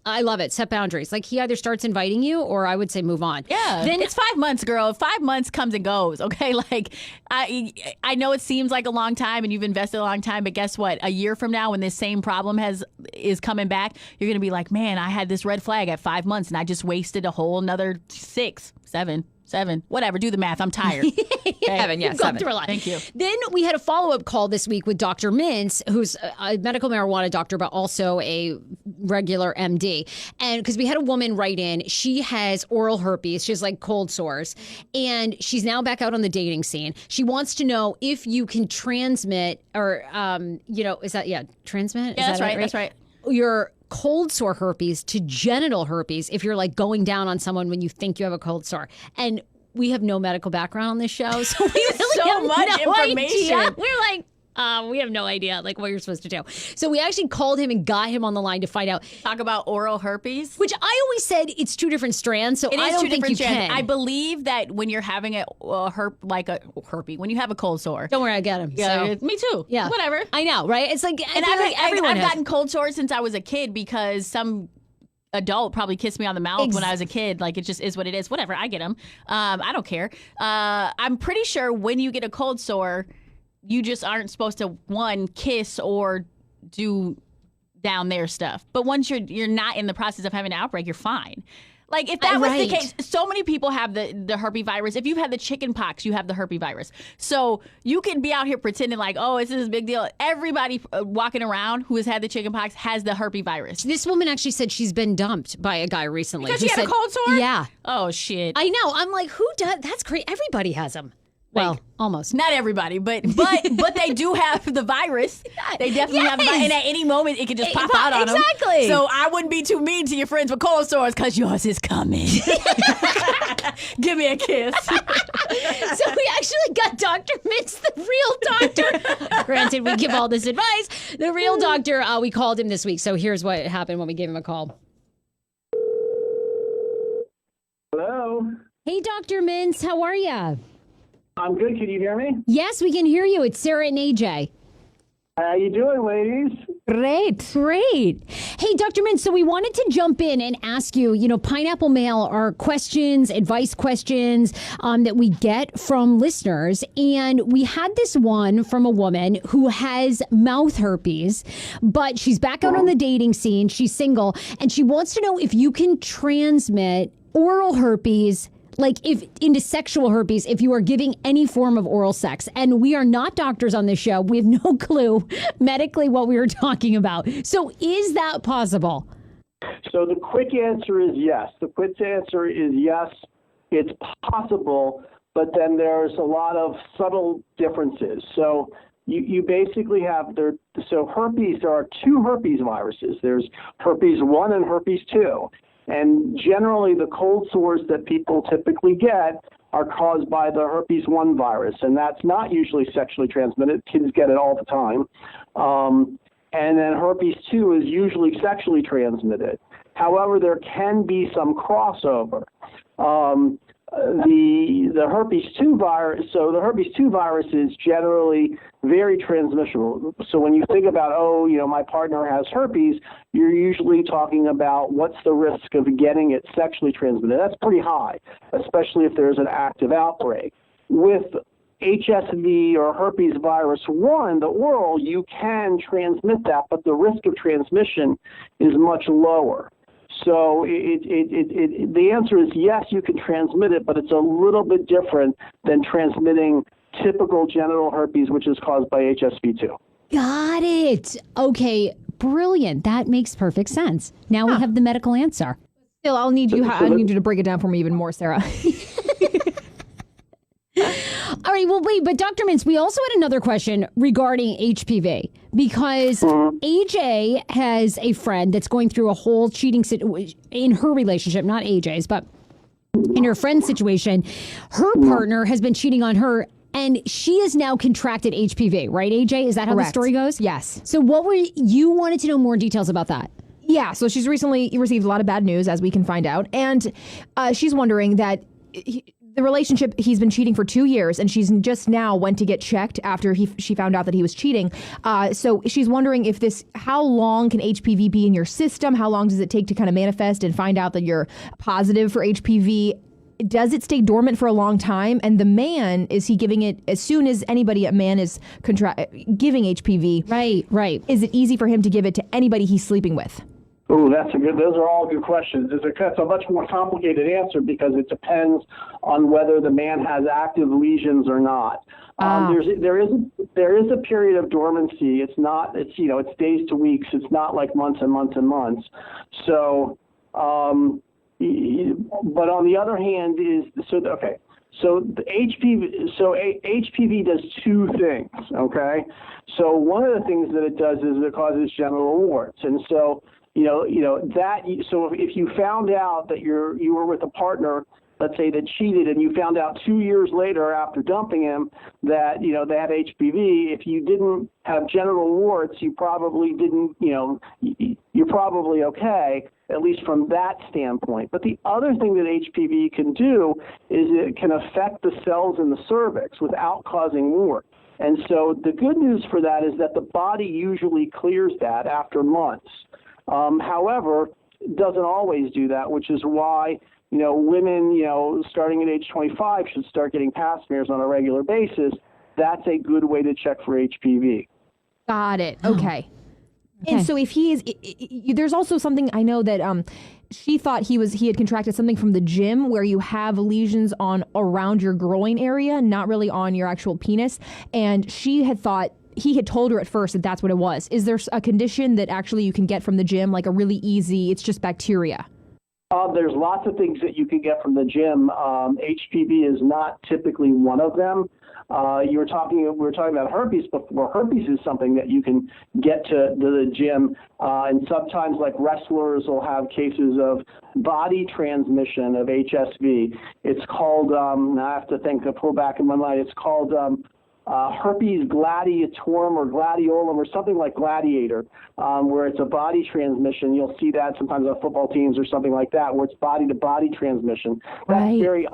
I love it. Set boundaries. Like he either starts inviting you or I would say move on. Yeah, Then it's 5 months, girl. 5 months comes and goes. Okay, like I know it seems like a long time, and you've invested a long time, but guess what? A year from now, when this same problem is coming back, you're gonna be like, man, I had this red flag at 5 months, and I just wasted a whole another 6, 7, whatever. Do the math. I'm tired. Okay? Seven, yeah, We've gone 7. through a lot. Thank you. Then we had a follow-up call this week with Dr. Mintz, who's a medical marijuana doctor, but also a regular MD. And because we had a woman write in, she has oral herpes. She has like cold sores. And she's now back out on the dating scene. She wants to know if you can transmit or, is that, transmit? Yeah, Is that's that right. it, That's right. Your cold sore herpes to genital herpes if you're like going down on someone when you think you have a cold sore. And we have no medical background on this show, so we really So have much no information. idea. We're like, we have no idea like what you're supposed to do. So we actually called him and got him on the line to find out. Talk about oral herpes. Which I always said it's 2 different strands, so It I is don't two think different you strands. can. I believe that when you're having a herpes, when you have a cold sore. Don't worry, I get him. Yeah, So. me too. Yeah, Whatever. I know, right? It's like, And I feel like everyone I've has. gotten cold sores since I was a kid because some adult probably kissed me on the mouth when I was a kid. Like, it just is what it is. Whatever, I get them. I don't care. I'm pretty sure when you get a cold sore, you just aren't supposed to, one, kiss or do down there stuff. But once you're not in the process of having an outbreak, you're fine. Like, if that was the case, so many people have the herpes virus. If you've had the chicken pox, you have the herpes virus. So you can be out here pretending like, oh, this is a big deal. Everybody walking around who has had the chicken pox has the herpes virus. This woman actually said she's been dumped by a guy recently. Because she had a cold sore? Yeah. Oh, shit. I know. I'm like, who does? That's great. Everybody has them. Well, almost. Not everybody, but they do have the virus. They definitely have the virus. And at any moment, it could just pop out on them. Exactly. So I wouldn't be too mean to your friends with cold sores because yours is coming. Give me a kiss. So we actually got Dr. Mintz, the real doctor. Granted, we give all this advice. The real doctor, we called him this week. So here's what happened when we gave him a call. Hello. Hey, Dr. Mintz, how are you? I'm good. Can you hear me? Yes, we can hear you. It's Sarah and AJ. How you doing, ladies? Great. Hey, Dr. Mintz, so we wanted to jump in and ask you, Pineapple Mail are questions, advice questions that we get from listeners. And we had this one from a woman who has mouth herpes, but she's back out on the dating scene. She's single, and she wants to know if you can transmit oral herpes, like if into sexual herpes, if you are giving any form of oral sex. And we are not doctors on this show. We have no clue medically what we were talking about. So is that possible? So the quick answer is yes. The quick answer is yes, it's possible, but then there's a lot of subtle differences. So you basically have herpes, there are two herpes viruses. There's herpes 1 and herpes 2. And generally, the cold sores that people typically get are caused by the herpes 1 virus, and that's not usually sexually transmitted. Kids get it all the time. And then herpes 2 is usually sexually transmitted. However, there can be some crossover. The herpes 2 virus, so the herpes 2 virus is generally very transmissible. So when you think about, my partner has herpes, you're usually talking about what's the risk of getting it sexually transmitted. That's pretty high, especially if there's an active outbreak. With HSV or herpes virus 1, the oral, you can transmit that, but the risk of transmission is much lower. So the answer is yes, you can transmit it, but it's a little bit different than transmitting typical genital herpes, which is caused by HSV2. Got it. Okay, brilliant. That makes perfect sense. Now we have the medical answer. Still, I need you to break it down for me even more, Sarah. All right, well, wait, but Dr. Mintz, we also had another question regarding HPV because AJ has a friend that's going through a whole cheating situation in her relationship, not AJ's, but in her friend's situation. Her partner has been cheating on her, and she has now contracted HPV, right, AJ? Is that how the story goes? Yes. So you wanted to know more details about that? Yeah, so she's recently received a lot of bad news, as we can find out, and she's wondering that the relationship, he's been cheating for 2 years, and she's just now went to get checked after she found out that he was cheating. So she's wondering how long can HPV be in your system? How long does it take to kind of manifest and find out that you're positive for HPV? Does it stay dormant for a long time? And the man, is he giving it as soon as a man is giving HPV? Right. Is it easy for him to give it to anybody he's sleeping with? Oh, those are all good questions. It's a much more complicated answer because it depends on whether the man has active lesions or not. There is a period of dormancy. It's days to weeks. It's not like months and months and months. So, but on the other hand So the HPV does two things. Okay, so one of the things that it does is it causes genital warts, and so. So if you found out that you were with a partner, let's say, that cheated, and you found out 2 years later after dumping him that they had HPV, if you didn't have genital warts, you probably didn't. You're probably okay, at least from that standpoint. But the other thing that HPV can do is it can affect the cells in the cervix without causing warts. And so the good news for that is that the body usually clears that after months. However, it doesn't always do that, which is why, women, starting at age 25 should start getting pap smears on a regular basis. That's a good way to check for HPV. Got it. Okay. And so if he is, there's also something I know that she thought he had contracted something from the gym where you have lesions on around your groin area, not really on your actual penis. And she had thought, he had told her at first that that's what it was. Is there a condition that actually you can get from the gym, like a really easy, it's just bacteria? There's lots of things that you can get from the gym. HPV is not typically one of them. We were talking about herpes before. Herpes is something that you can get to the gym, and sometimes, like, wrestlers will have cases of body transmission of HSV. It's called, I have to pull back in my mind, it's called herpes gladiatorum or gladiolum or something like gladiator, where it's a body transmission. You'll see that sometimes on football teams or something like that, where it's body-to-body transmission. That's very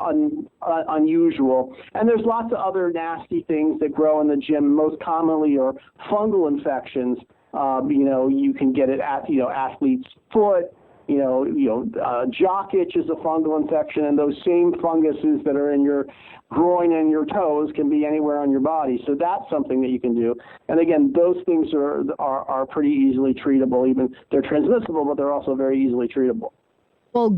unusual. And there's lots of other nasty things that grow in the gym. Most commonly are fungal infections. You can get it at athlete's foot. Jock itch is a fungal infection, and those same funguses that are in your groin and your toes can be anywhere on your body. So that's something that you can do. And again, those things are pretty easily treatable. Even they're transmissible, but they're also very easily treatable. Well,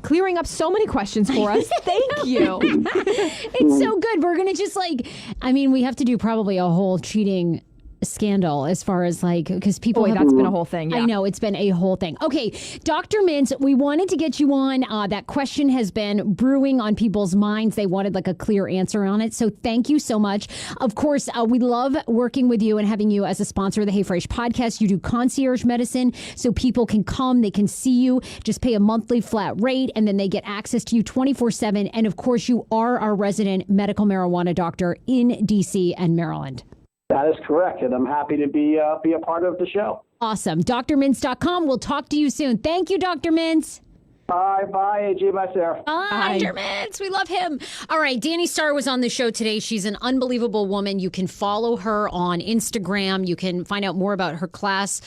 clearing up so many questions for us. Thank you. It's so good. We're going to we have to do probably a whole cheating scandal as far as because people that's been a whole thing. Yeah. I know, it's been a whole thing. Okay, Dr. Mintz, we wanted to get you on. That question has been brewing on people's minds. They wanted a clear answer on it. So thank you so much. Of course, we love working with you and having you as a sponsor of the Hey Frase podcast. You do concierge medicine, so people can come, they can see you, just pay a monthly flat rate, and then they get access to you 24/7. And of course, you are our resident medical marijuana doctor in DC and Maryland. That is correct, and I'm happy to be a part of the show. Awesome. drmintz.com. We'll talk to you soon. Thank you, Dr. Mintz. Bye, AJ. Bye, Sarah. Bye, Dr. Mintz. We love him. All right, Danni Starr was on the show today. She's an unbelievable woman. You can follow her on Instagram. You can find out more about her class.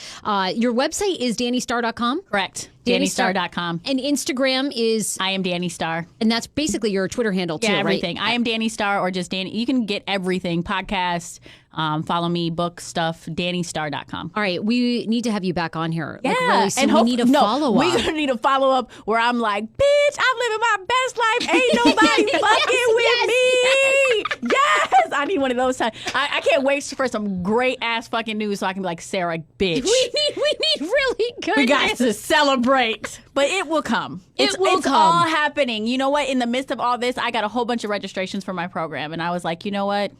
Your website is DanniStarr.com? Correct. DanniStarr.com. And Instagram is? I am Danni Starr. And that's basically your Twitter handle, too, right? Everything. Right? I am Danni Starr or just Danni. You can get everything. Podcasts, follow me, book stuff, DanniStarr.com. All right. We need to have you back on here. Yeah. Really soon. We need a follow-up. We're going to need a follow-up where I'm like, bitch, I'm living my best life. Ain't nobody fucking with me. Yes. I need one of those times. I can't wait for some great-ass fucking news so I can be like, Sarah, bitch. We need really good We got to celebrate. But it will come. It's all happening. You know what? In the midst of all this, I got a whole bunch of registrations for my program. And I was like, you know what?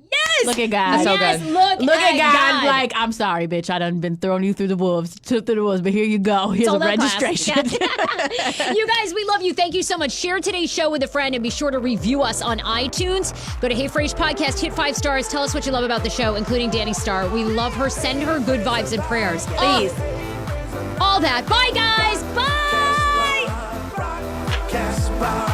Yes! Look at God. Yes, So good. Look at God. God. Like, I'm sorry, bitch. I done been throwing you through the wolves. But here you go. Here's a registration. You guys, we love you. Thank you so much. Share today's show with a friend and be sure to review us on iTunes. Go to Hey Frase Podcast, hit 5 stars. Tell us what you love about the show, including Danni Starr. We love her. Send her good vibes and prayers. Please. All that. Bye, guys. Bye.